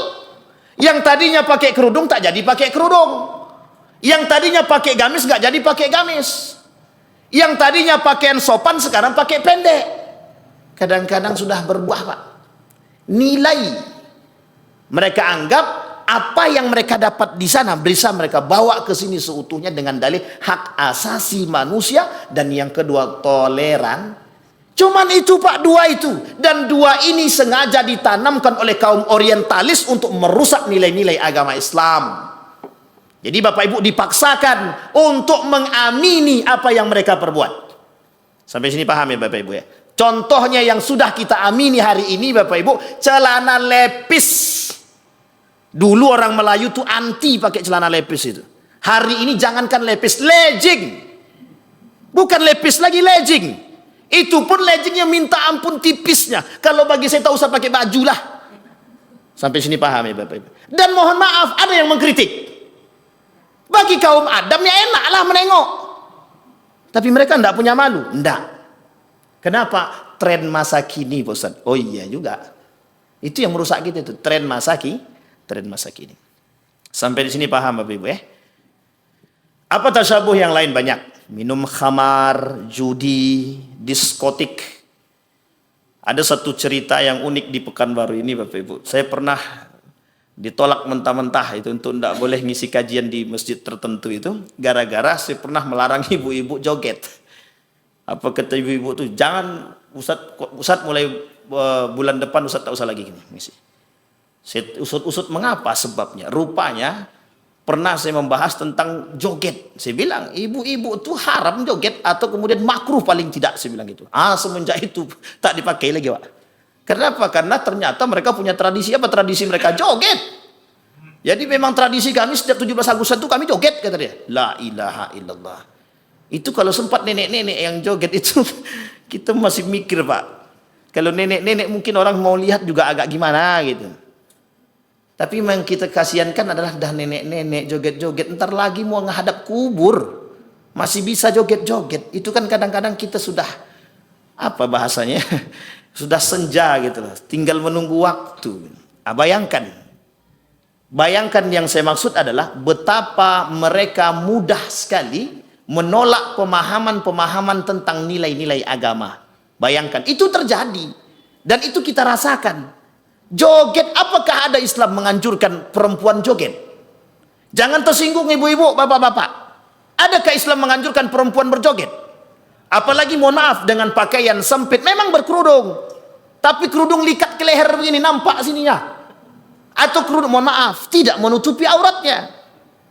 S2: Yang tadinya pakai kerudung tak jadi pakai kerudung. Yang tadinya pakai gamis nggak jadi pakai gamis. Yang tadinya pakaian sopan sekarang pakai pendek. Kadang-kadang sudah berbuah Pak. Nilai mereka anggap apa yang mereka dapat di sana bisa mereka bawa ke sini seutuhnya dengan dalih hak asasi manusia, dan yang kedua toleran. Cuman itu Pak, dua itu, dan dua ini sengaja ditanamkan oleh kaum orientalis untuk merusak nilai-nilai agama Islam. Jadi Bapak Ibu dipaksakan untuk mengamini apa yang mereka perbuat. Sampai sini paham ya Bapak Ibu ya. Contohnya yang sudah kita amini hari ini Bapak Ibu, celana lepis. Dulu orang Melayu tuh anti pakai celana lepis itu. Hari ini jangankan lepis, legging. Bukan lepis lagi, legging. Itu pun leggingnya minta ampun tipisnya. Kalau bagi saya tak usah pakai baju lah. Sampai sini paham ya Bapak Ibu. Dan mohon maaf, ada yang mengkritik. Bagi kaum Adam ya enaklah menengok. Tapi mereka enggak punya malu. Enggak. Kenapa? Tren masa kini Ustaz. Oh iya juga. Itu yang merusak kita itu, tren masa kini. Sampai di sini paham Bapak Ibu ya? Apa tasyabuh yang lain banyak? Minum khamar, judi, diskotik. Ada satu cerita yang unik di Pekanbaru ini Bapak Ibu. Saya pernah ditolak mentah-mentah itu untuk tidak boleh ngisi kajian di masjid tertentu itu. Gara-gara saya pernah melarang ibu-ibu joget. Apa kata ibu-ibu tuh? Jangan Ustaz mulai bulan depan Ustaz tak usah lagi ngisi. Saya usut-usut mengapa sebabnya. Rupanya pernah saya membahas tentang joget. Saya bilang ibu-ibu itu haram joget atau kemudian makruh paling tidak, saya bilang gitu. Semenjak itu tak dipakai lagi Pak. Kenapa? Karena ternyata mereka punya tradisi. Apa tradisi mereka? Joget. Jadi memang tradisi kami setiap 17 Agustus itu kami joget kata dia. La ilaha illallah. Itu kalau sempat nenek-nenek yang joget itu kita masih mikir Pak. Kalau nenek-nenek mungkin orang mau lihat juga agak gimana gitu. Tapi yang kita kasihankan adalah dah nenek-nenek joget-joget, ntar lagi mau menghadap kubur masih bisa joget-joget. Itu kan kadang-kadang kita sudah apa bahasanya sudah senja gitu loh, tinggal menunggu waktu. Bayangkan yang saya maksud adalah betapa mereka mudah sekali menolak pemahaman-pemahaman tentang nilai-nilai agama. Bayangkan itu terjadi dan itu kita rasakan. Joget, apakah ada Islam menganjurkan perempuan joget? Jangan tersinggung ibu-ibu, bapak-bapak. Adakah Islam menganjurkan perempuan berjoget? Apalagi mohon maaf dengan pakaian sempit, memang berkerudung, tapi kerudung likat ke leher begini nampak sininya. Atau kerudung, mohon maaf, tidak menutupi auratnya,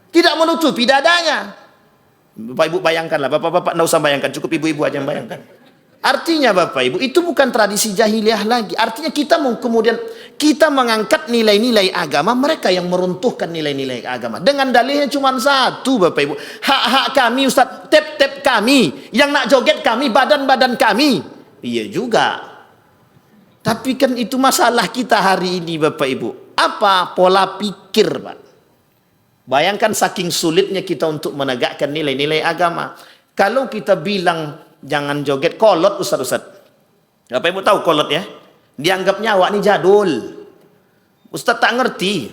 S2: tidak menutupi dadanya. Bapak ibu bayangkanlah, bapak-bapak tidak usah bayangkan, cukup ibu-ibu aja yang bayangkan. Artinya bapak ibu, itu bukan tradisi jahiliyah lagi. Artinya kita mau kemudian kita mengangkat nilai-nilai agama, mereka yang meruntuhkan nilai-nilai agama. Dengan dalihnya cuma satu bapak ibu, hak-hak kami Ustaz, tep-tep kami, yang nak joget kami, badan-badan kami. Iya juga. Tapi kan itu masalah kita hari ini bapak ibu. Apa pola pikir Pak? Bayangkan saking sulitnya kita untuk menegakkan nilai-nilai agama. Kalau kita bilang jangan joget, kolot Ustaz. Bapak ibu tahu kolot ya? Dianggapnya awak ini jadul. Ustaz tak ngerti.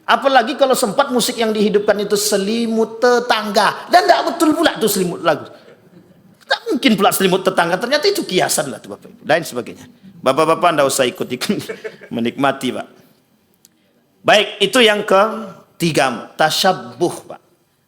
S2: Apalagi kalau sempat musik yang dihidupkan itu selimut tetangga. Dan tidak betul pula itu selimut lagu. Tak mungkin pula selimut tetangga. Ternyata itu kiasan lah tuh bapak ibu. Dan sebagainya. Bapak-bapak tidak usah ikut-ikut menikmati Pak. Baik, itu yang ketiga, tasyabbuh Pak.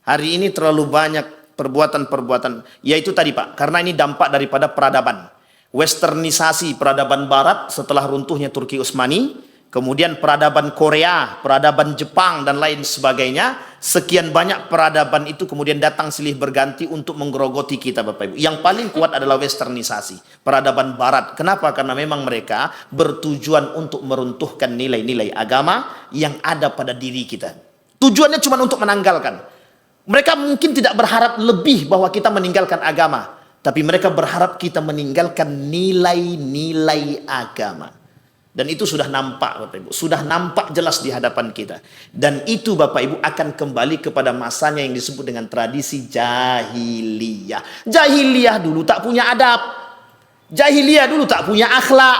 S2: Hari ini terlalu banyak perbuatan-perbuatan, yaitu tadi Pak, karena ini dampak daripada peradaban. Westernisasi peradaban barat setelah runtuhnya Turki Utsmani, kemudian peradaban Korea, peradaban Jepang dan lain sebagainya. Sekian banyak peradaban itu kemudian datang silih berganti untuk menggerogoti kita Bapak Ibu. Yang paling kuat adalah westernisasi, peradaban barat. Kenapa? Karena memang mereka bertujuan untuk meruntuhkan nilai-nilai agama yang ada pada diri kita. Tujuannya cuma untuk menanggalkan. Mereka mungkin tidak berharap lebih bahwa kita meninggalkan agama, tapi mereka berharap kita meninggalkan nilai-nilai agama. Dan itu sudah nampak Bapak Ibu, sudah nampak jelas di hadapan kita. Dan itu Bapak Ibu akan kembali kepada masanya yang disebut dengan tradisi jahiliyah. Jahiliyah dulu tak punya adab. Jahiliyah dulu tak punya akhlak.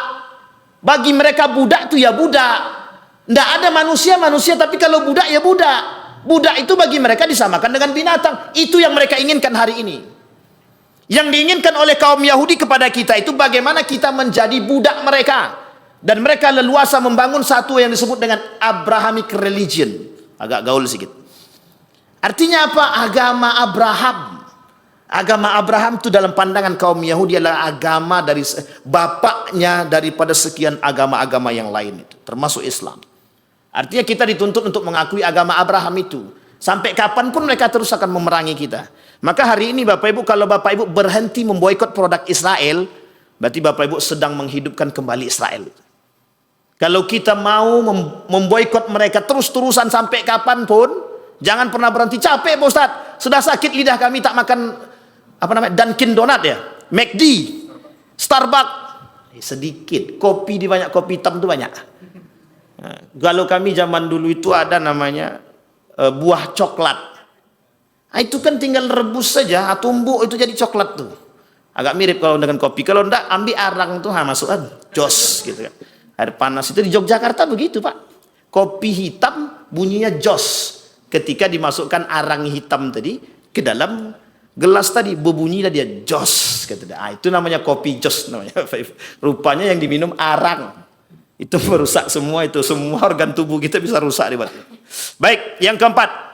S2: Bagi mereka budak itu ya budak. Tidak ada manusia, tapi kalau budak ya budak. Budak itu bagi mereka disamakan dengan binatang. Itu yang mereka inginkan hari ini. Yang diinginkan oleh kaum Yahudi kepada kita itu bagaimana kita menjadi budak mereka. Dan mereka leluasa membangun satu yang disebut dengan Abrahamic religion. Agak gaul sedikit. Artinya apa? Agama Abraham. Agama Abraham itu dalam pandangan kaum Yahudi adalah agama dari bapaknya daripada sekian agama-agama yang lain itu, termasuk Islam. Artinya kita dituntut untuk mengakui agama Abraham itu. Sampai kapanpun mereka terus akan memerangi kita. Maka hari ini Bapak Ibu, kalau Bapak Ibu berhenti memboikot produk Israel, berarti Bapak Ibu sedang menghidupkan kembali Israel. Kalau kita mau memboikot mereka terus-terusan sampai kapanpun, jangan pernah berhenti. Capek Pak Ustaz, sudah sakit lidah kami tak makan apa namanya Dunkin Donat ya, McD, Starbucks, sedikit. Kopi di banyak, kopi hitam itu banyak. Nah, kalau kami zaman dulu itu ada namanya buah coklat. Nah, itu kan tinggal rebus saja, tumbuk itu jadi coklat tuh. Agak mirip kalau dengan kopi. Kalau enggak ambil arang tuh masukkan jos gitu kan. Air panas itu di Yogyakarta begitu Pak. Kopi hitam bunyinya jos. Ketika dimasukkan arang hitam tadi ke dalam gelas tadi berbunyilah dia jos. Itu namanya kopi jos namanya. Rupanya yang diminum arang. Itu merusak semua itu. Semua organ tubuh kita bisa rusak. Baik, yang keempat.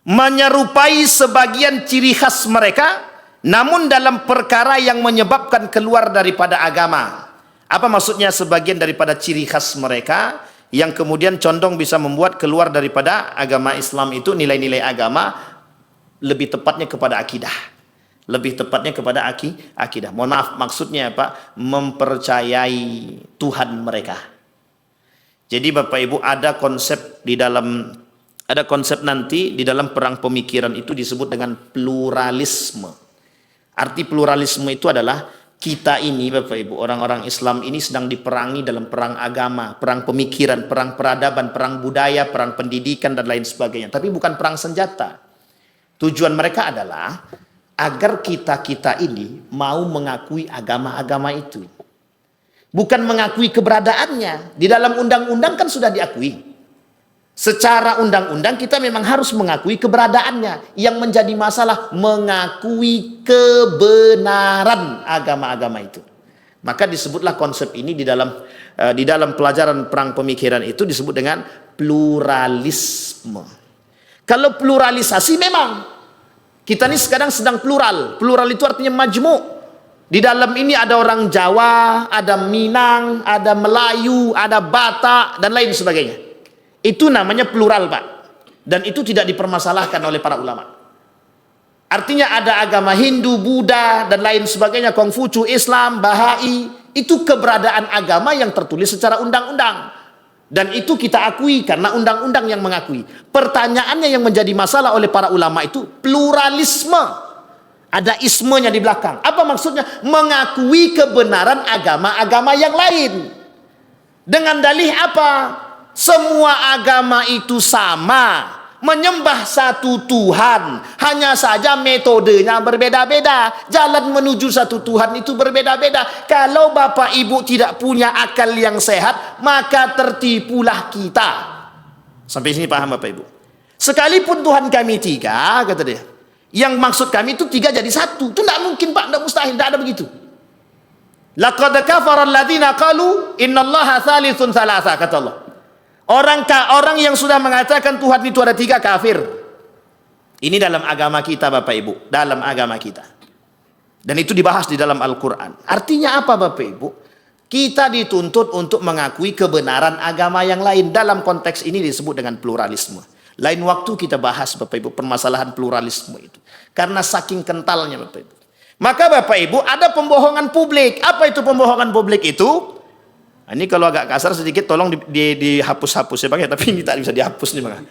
S2: Menyerupai sebagian ciri khas mereka, namun dalam perkara yang menyebabkan keluar daripada agama. Apa maksudnya sebagian daripada ciri khas mereka yang kemudian condong bisa membuat keluar daripada agama Islam itu nilai-nilai agama, lebih tepatnya kepada akidah. Lebih tepatnya kepada akidah. Mohon maaf, maksudnya Pak, mempercayai Tuhan mereka. Jadi Bapak Ibu ada konsep nanti di dalam perang pemikiran itu disebut dengan pluralisme. Arti pluralisme itu adalah kita ini Bapak Ibu, orang-orang Islam ini sedang diperangi dalam perang agama, perang pemikiran, perang peradaban, perang budaya, perang pendidikan dan lain sebagainya. Tapi bukan perang senjata. Tujuan mereka adalah agar kita ini mau mengakui agama-agama itu. Bukan mengakui keberadaannya. Di dalam undang-undang kan sudah diakui. Secara undang-undang kita memang harus mengakui keberadaannya. Yang menjadi masalah mengakui kebenaran agama-agama itu. Maka disebutlah konsep ini di dalam pelajaran perang pemikiran itu disebut dengan pluralisme. Kalau pluralisasi memang kita ini sekarang sedang plural. Plural itu artinya majmuk. Di dalam ini ada orang Jawa, ada Minang, ada Melayu, ada Batak, dan lain sebagainya. Itu namanya plural, Pak. Dan itu tidak dipermasalahkan oleh para ulama. Artinya ada agama Hindu, Buddha, dan lain sebagainya, Kongfucu, Islam, Bahai. Itu keberadaan agama yang tertulis secara undang-undang. Dan itu kita akui karena undang-undang yang mengakui. Pertanyaannya yang menjadi masalah oleh para ulama itu pluralisme. Ada ismenya di belakang. Apa maksudnya? Mengakui kebenaran agama-agama yang lain. Dengan dalih apa? Semua agama itu sama. Menyembah satu Tuhan. Hanya saja metodenya berbeda-beda. Jalan menuju satu Tuhan itu berbeda-beda. Kalau Bapak Ibu tidak punya akal yang sehat, maka tertipulah kita. Sampai sini paham Bapak Ibu? Sekalipun Tuhan kami 3, kata dia. Yang maksud kami itu 3 jadi 1. Itu tidak mungkin Pak, tidak mustahil, tidak ada begitu. Laqad kafara alladziina qalu innallaha tsalitsun tsalatsa, kata Allah. Orang yang sudah mengatakan Tuhan itu ada 3 kafir. Ini dalam agama kita Bapak Ibu, dalam agama kita. Dan itu dibahas di dalam Al-Quran. Artinya apa Bapak Ibu? Kita dituntut untuk mengakui kebenaran agama yang lain. Dalam konteks ini disebut dengan pluralisme. Lain waktu kita bahas Bapak Ibu permasalahan pluralisme itu. Karena saking kentalnya Bapak Ibu. Maka Bapak Ibu ada pembohongan publik. Apa itu pembohongan publik itu? Nah, ini kalau agak kasar sedikit tolong dihapus-hapus ya Bang ya, tapi ini tak bisa dihapus nih Bang.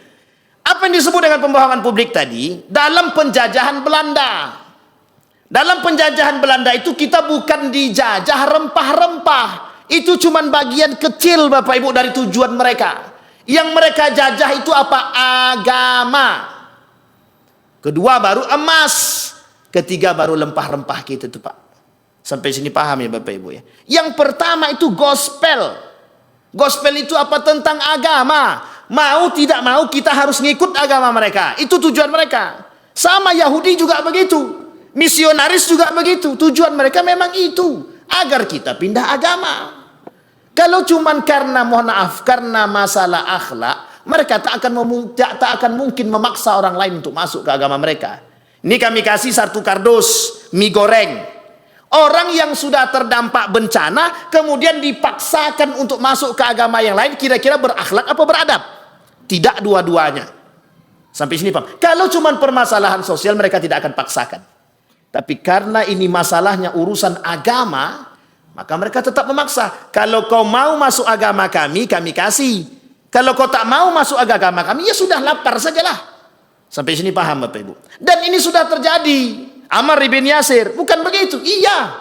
S2: Apa yang disebut dengan pembohongan publik tadi? Dalam penjajahan Belanda. Dalam penjajahan Belanda itu kita bukan dijajah rempah-rempah. Itu cuma bagian kecil Bapak Ibu dari tujuan mereka. Yang mereka jajah itu apa? Agama. Kedua baru emas. Ketiga baru rempah-rempah kita itu Pak. Sampai sini paham ya Bapak Ibu ya. Yang pertama itu gospel. Gospel itu apa? Tentang agama. Mau tidak mau kita harus ngikut agama mereka. Itu tujuan mereka. Sama Yahudi juga begitu. Misionaris juga begitu. Tujuan mereka memang itu. Agar kita pindah agama. Kalau cuman karena mohon maaf, karena masalah akhlak, mereka tak akan mungkin memaksa orang lain untuk masuk ke agama mereka. Ini kami kasih 1 kardus mie goreng. Orang yang sudah terdampak bencana kemudian dipaksakan untuk masuk ke agama yang lain, kira-kira berakhlak apa beradab? Tidak dua-duanya. Sampai sini paham. Kalau cuma permasalahan sosial mereka tidak akan paksakan. Tapi karena ini masalahnya urusan agama, maka mereka tetap memaksa. Kalau kau mau masuk agama kami, kami kasih. Kalau kau tak mau masuk agama kami, ya sudah lapar sajalah. Sampai sini paham Bapak Ibu. Dan ini sudah terjadi. Ammar bin Yasir, bukan begitu? Iya.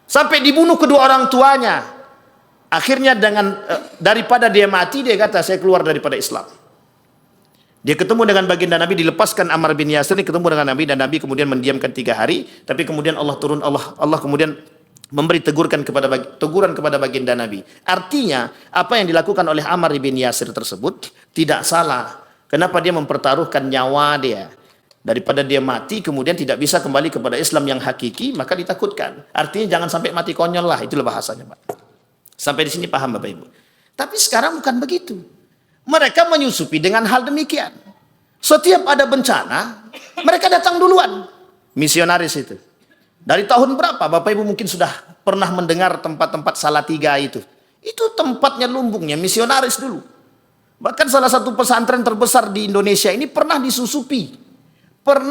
S2: Sampai dibunuh kedua orang tuanya. Akhirnya daripada dia mati, dia kata saya keluar daripada Islam. Dia ketemu dengan baginda Nabi, dilepaskan Ammar bin Yasir, ketemu dengan Nabi, dan Nabi kemudian mendiamkan 3 hari. Tapi kemudian Allah kemudian memberi teguran kepada baginda Nabi. Artinya apa yang dilakukan oleh Ammar bin Yasir tersebut tidak salah. Kenapa dia mempertaruhkan nyawa dia? Daripada dia mati kemudian tidak bisa kembali kepada Islam yang hakiki, maka ditakutkan. Artinya jangan sampai mati konyol lah, itulah bahasanya Pak. Sampai di sini paham Bapak Ibu. Tapi sekarang bukan begitu. Mereka menyusupi dengan hal demikian. Setiap ada bencana, mereka datang duluan. Misionaris itu. Dari tahun berapa Bapak Ibu mungkin sudah pernah mendengar tempat-tempat Salatiga itu. Itu tempatnya lumbungnya misionaris dulu. Bahkan salah satu pesantren terbesar di Indonesia ini pernah disusupi. 3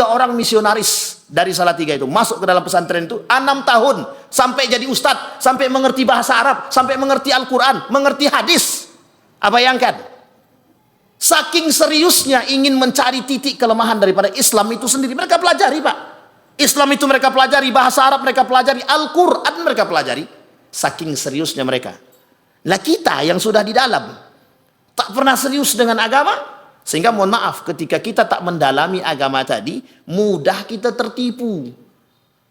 S2: orang misionaris dari Salatiga itu masuk ke dalam pesantren itu 6 tahun sampai jadi ustadz, sampai mengerti bahasa Arab, sampai mengerti Al-Quran, mengerti hadis. Bayangkan, saking seriusnya ingin mencari titik kelemahan daripada Islam itu sendiri, mereka pelajari Pak. Islam itu mereka pelajari, bahasa Arab mereka pelajari, Al-Quran mereka pelajari. Saking seriusnya mereka. Lah kita yang sudah di dalam tak pernah serius dengan agama. Sehingga mohon maaf, ketika kita tak mendalami agama tadi, mudah kita tertipu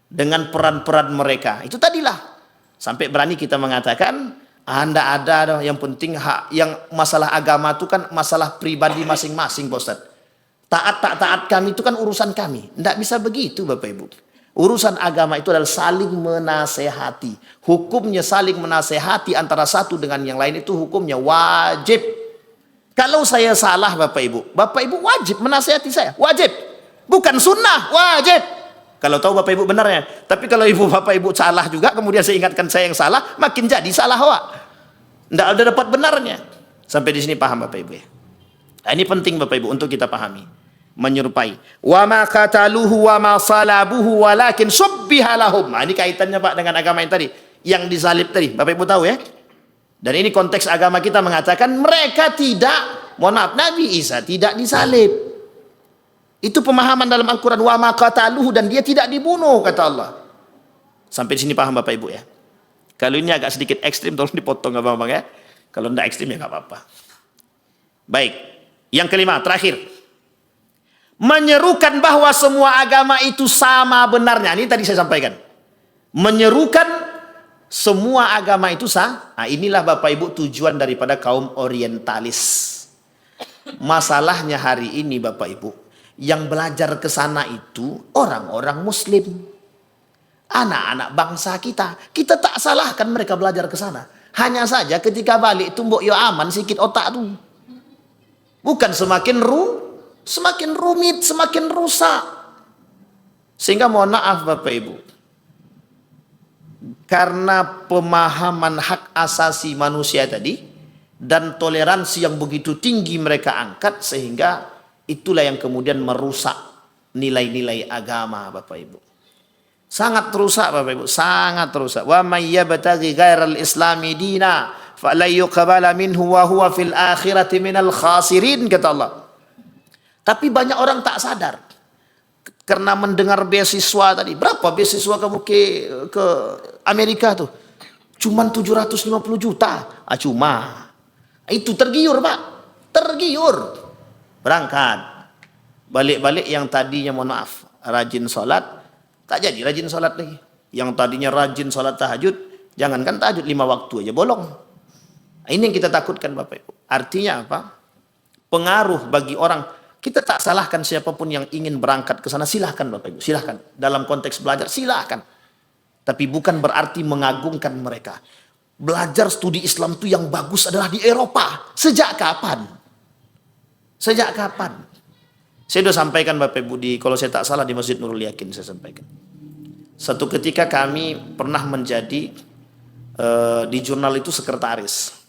S2: dengan peran-peran mereka. Itu tadilah. Sampai berani kita mengatakan, Anda ada yang penting yang masalah agama itu kan masalah pribadi masing-masing Pak Ustaz. Taat tak taat kami itu kan urusan kami. Tidak bisa begitu Bapak Ibu. Urusan agama itu adalah saling menasehati. Hukumnya saling menasehati antara satu dengan yang lain itu hukumnya wajib. Kalau saya salah Bapak Ibu wajib menasihati saya, wajib. Bukan sunnah, wajib. Kalau tahu Bapak Ibu benarnya. Tapi kalau Bapak Ibu salah juga, kemudian saya ingatkan saya yang salah, makin jadi salah wa. Tidak ada dapat benarnya. Sampai di sini paham Bapak Ibu ya. Nah, ini penting Bapak Ibu untuk kita pahami. Menyerupai. Wa ma qataluhu wa ma salabuhu walakin subbiha lahum. Nah, ini kaitannya Pak dengan agama yang tadi, yang disalib tadi. Bapak Ibu tahu ya? Dan ini konteks agama kita mengatakan mereka tidak, mohon maaf, Nabi Isa tidak disalib. Itu pemahaman dalam Al-Quran. Wa ma qataluhu, dan dia tidak dibunuh, kata Allah. Sampai di sini paham Bapak Ibu ya. Kalau ini agak sedikit ekstrim, tolong dipotong abang-abang ya. Kalau tidak ekstrim ya nggak apa-apa. Baik, yang kelima, terakhir. Menyerukan bahwa semua agama itu sama benarnya. Ini tadi saya sampaikan. Menyerukan semua agama itu sah. Nah, inilah Bapak Ibu tujuan daripada kaum orientalis. Masalahnya hari ini Bapak Ibu, yang belajar ke sana itu orang-orang muslim. Anak-anak bangsa kita. Kita tak salahkan mereka belajar ke sana. Hanya saja ketika balik tumbuk yo aman sikit otak tuh. Bukan semakin rumit, semakin rusak. Sehingga mohon maaf Bapak Ibu. Karena pemahaman hak asasi manusia tadi dan toleransi yang begitu tinggi mereka angkat, sehingga itulah yang kemudian merusak nilai-nilai agama Bapak Ibu. Sangat rusak Bapak Ibu, sangat rusak. Wa may yabtaghi ghairal islami dina fala yuqbala minhu wa huwa fil akhirati minal khasirin, kata Allah. Tapi banyak orang tak sadar karena mendengar beasiswa tadi. Berapa beasiswa kamu ke Amerika tuh? Cuman 750 juta. Cuma. Itu tergiur, Pak. Tergiur. Berangkat. Balik-balik yang tadinya mohon maaf rajin sholat, tak jadi rajin sholat lagi. Yang tadinya rajin sholat tahajud, jangankan tahajud 5 waktu aja bolong. Ini yang kita takutkan Bapak Ibu. Artinya apa? Pengaruh bagi orang. Kita tak salahkan siapapun yang ingin berangkat ke sana, silahkan Bapak Ibu, silahkan. Dalam konteks belajar, silahkan. Tapi bukan berarti mengagungkan mereka. Belajar studi Islam itu yang bagus adalah di Eropa. Sejak kapan? Sejak kapan? Saya sudah sampaikan Bapak Ibu, kalau saya tak salah di Masjid Nurul Yakin saya sampaikan. Satu ketika kami pernah menjadi di jurnal itu sekretaris.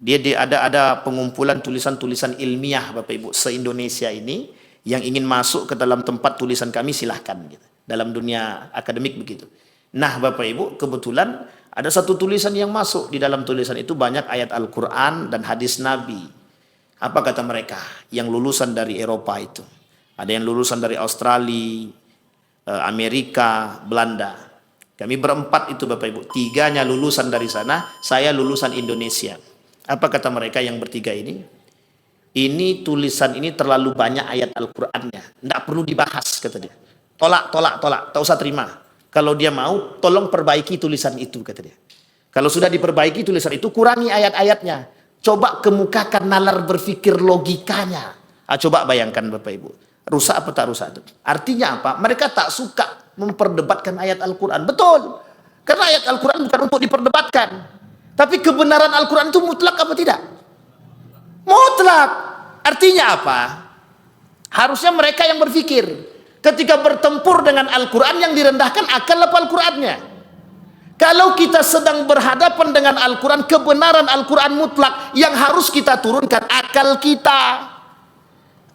S2: Dia ada pengumpulan tulisan-tulisan ilmiah Bapak Ibu se-Indonesia ini yang ingin masuk ke dalam tempat tulisan kami, silahkan gitu. Dalam dunia akademik begitu. Nah Bapak Ibu, kebetulan ada satu tulisan yang masuk. Di dalam tulisan itu banyak ayat Al-Quran dan hadis Nabi. Apa kata mereka yang lulusan dari Eropa itu? Ada yang lulusan dari Australia, Amerika, Belanda. Kami berempat itu Bapak Ibu. 3-nya lulusan dari sana, saya lulusan Indonesia. Apa kata mereka yang bertiga ini? Ini tulisan ini terlalu banyak ayat Al-Qur'annya. Tidak perlu dibahas, kata dia. Tolak. Tak usah terima. Kalau dia mau, tolong perbaiki tulisan itu, kata dia. Kalau sudah diperbaiki tulisan itu, kurangi ayat-ayatnya. Coba kemukakan nalar berpikir logikanya. Coba bayangkan Bapak Ibu. Rusak apa tak rusak? Artinya apa? Mereka tak suka memperdebatkan ayat Al-Quran. Betul. Karena ayat Al-Quran bukan untuk diperdebatkan. Tapi kebenaran Al-Quran itu mutlak apa tidak? Mutlak. Artinya apa? Harusnya mereka yang berpikir. Ketika bertempur dengan Al-Quran, yang direndahkan akal apa Al-Qurannya? Kalau kita sedang berhadapan dengan Al-Quran, kebenaran Al-Quran mutlak, yang harus kita turunkan akal kita.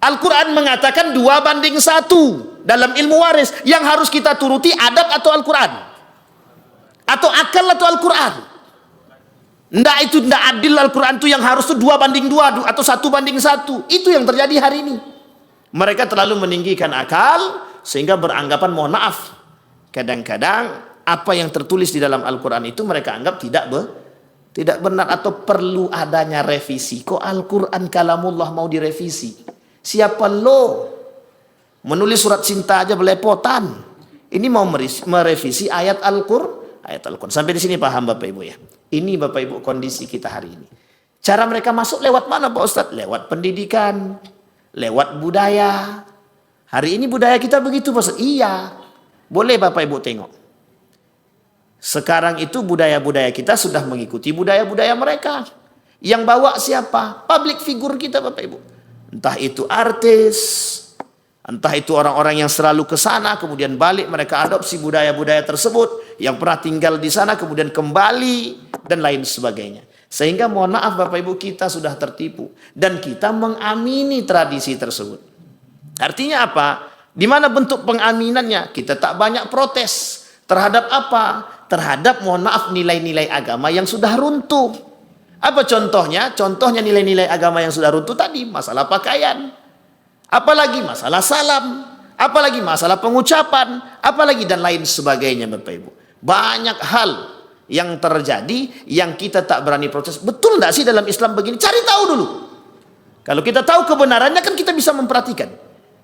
S2: Al-Quran mengatakan 2:1 dalam ilmu waris. Yang harus kita turuti adab atau Al-Quran? Atau akal atau Al-Quran? Itu tidak adil. Al-Quran itu yang harus itu 2:2 atau 1:1. Itu yang terjadi hari ini. Mereka terlalu meninggikan akal sehingga beranggapan, mohon maaf, kadang-kadang apa yang tertulis di dalam Al-Quran itu mereka anggap tidak benar atau perlu adanya revisi. Kok Al-Quran kalamullah mau direvisi? Siapa lo? Menulis surat cinta aja belepotan. Ini mau merevisi ayat Al-Quran. Sampai di sini paham Bapak Ibu ya? Ini Bapak Ibu kondisi kita hari ini. Cara mereka masuk lewat mana Pak Ustadz? Lewat pendidikan, lewat budaya. Hari ini budaya kita begitu Pak Ustadz? Iya. Boleh Bapak Ibu tengok. Sekarang itu budaya-budaya kita sudah mengikuti budaya-budaya mereka. Yang bawa siapa? Public figure kita Bapak Ibu. Entah itu artis, entah itu orang-orang yang selalu ke sana, kemudian balik mereka adopsi budaya-budaya tersebut, yang pernah tinggal di sana kemudian kembali, dan lain sebagainya. Sehingga mohon maaf Bapak Ibu, kita sudah tertipu. Dan kita mengamini tradisi tersebut. Artinya apa? Di mana bentuk pengaminannya? Kita tak banyak protes. Terhadap apa? Terhadap mohon maaf nilai-nilai agama yang sudah runtuh. Apa contohnya? Contohnya nilai-nilai agama yang sudah runtuh tadi, masalah pakaian. Apalagi masalah salam, apalagi masalah pengucapan, apalagi dan lain sebagainya Bapak Ibu. Banyak hal yang terjadi yang kita tak berani protes. Betul tidak sih dalam Islam begini? Cari tahu dulu. Kalau kita tahu kebenarannya kan kita bisa memperhatikan.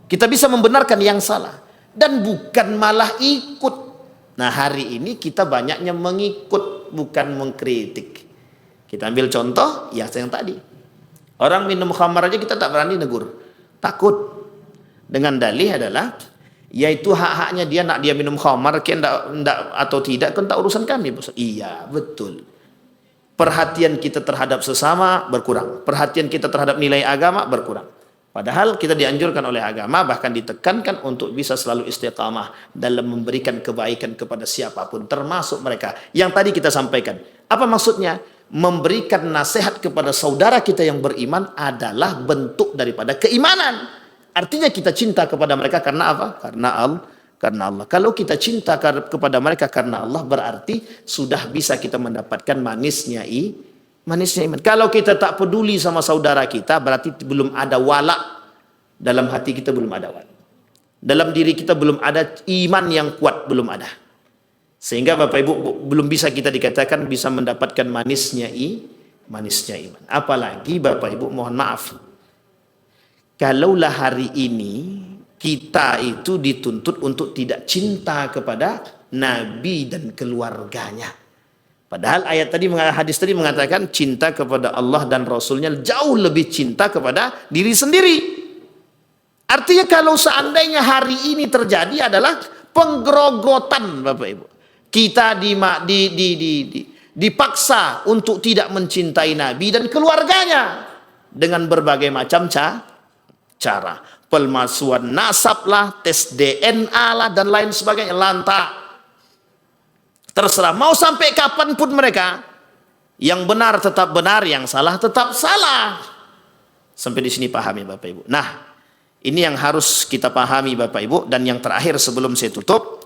S2: Kita bisa membenarkan yang salah. Dan bukan malah ikut. Nah hari ini kita banyaknya mengikut, bukan mengkritik. Kita ambil contoh yang tadi. Orang minum khamar aja kita tak berani negur. Takut. Dengan dalih adalah yaitu hak-haknya dia minum khamar atau tidak kan tak urusan kami. Iya, betul. Perhatian kita terhadap sesama berkurang. Perhatian kita terhadap nilai agama berkurang. Padahal kita dianjurkan oleh agama, bahkan ditekankan untuk bisa selalu istiqamah dalam memberikan kebaikan kepada siapapun, termasuk mereka. Yang tadi kita sampaikan. Apa maksudnya? Memberikan nasihat kepada saudara kita yang beriman adalah bentuk daripada keimanan. Artinya kita cinta kepada mereka karena apa? Karena Allah. Kalau kita cinta kepada mereka karena Allah, berarti sudah bisa kita mendapatkan manisnya iman. Kalau kita tak peduli sama saudara kita, berarti belum ada wala. Dalam hati kita belum ada wala. Dalam diri kita belum ada iman yang kuat, belum ada. Sehingga Bapak Ibu belum bisa kita dikatakan bisa mendapatkan manisnya iman. Apalagi Bapak Ibu mohon maaf. Kalaulah hari ini kita itu dituntut untuk tidak cinta kepada Nabi dan keluarganya. Padahal hadis tadi mengatakan cinta kepada Allah dan Rasulnya jauh lebih cinta kepada diri sendiri. Artinya kalau seandainya hari ini terjadi adalah penggerogotan Bapak Ibu. Kita dipaksa untuk tidak mencintai Nabi dan keluarganya dengan berbagai macam cara. Pemalsuan nasab lah, tes DNA lah, dan lain sebagainya. Lantak. Terserah. Mau sampai kapanpun mereka, yang benar tetap benar, yang salah tetap salah. Sampai di sini pahami Bapak Ibu. Nah, ini yang harus kita pahami Bapak Ibu. Dan yang terakhir sebelum saya tutup,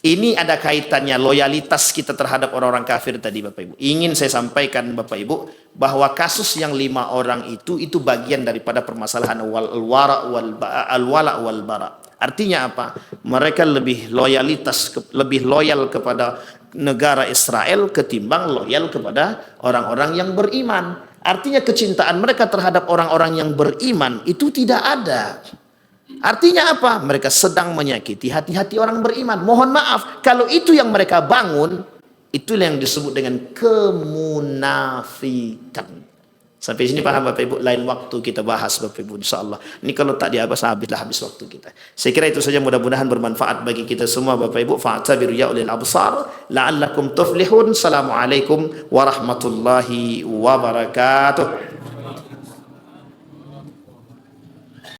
S2: ini ada kaitannya loyalitas kita terhadap orang-orang kafir tadi Bapak Ibu. Ingin saya sampaikan Bapak Ibu bahwa kasus yang 5 orang itu bagian daripada permasalahan al-wala wal bara. Artinya apa? Mereka lebih loyal kepada negara Israel ketimbang loyal kepada orang-orang yang beriman. Artinya kecintaan mereka terhadap orang-orang yang beriman itu tidak ada. Artinya apa? Mereka sedang menyakiti hati-hati orang beriman. Mohon maaf, kalau itu yang mereka bangun, itulah yang disebut dengan kemunafikan. Sampai sini paham Bapak Ibu? Lain waktu kita bahas Bapak Ibu insyaallah. Ini kalau tak dibahas habis waktu kita. Saya kira itu saja, mudah-mudahan bermanfaat bagi kita semua Bapak Ibu. Fa'tabiru ya ulil absar la'allakum tuflihun. Assalamualaikum warahmatullahi wabarakatuh.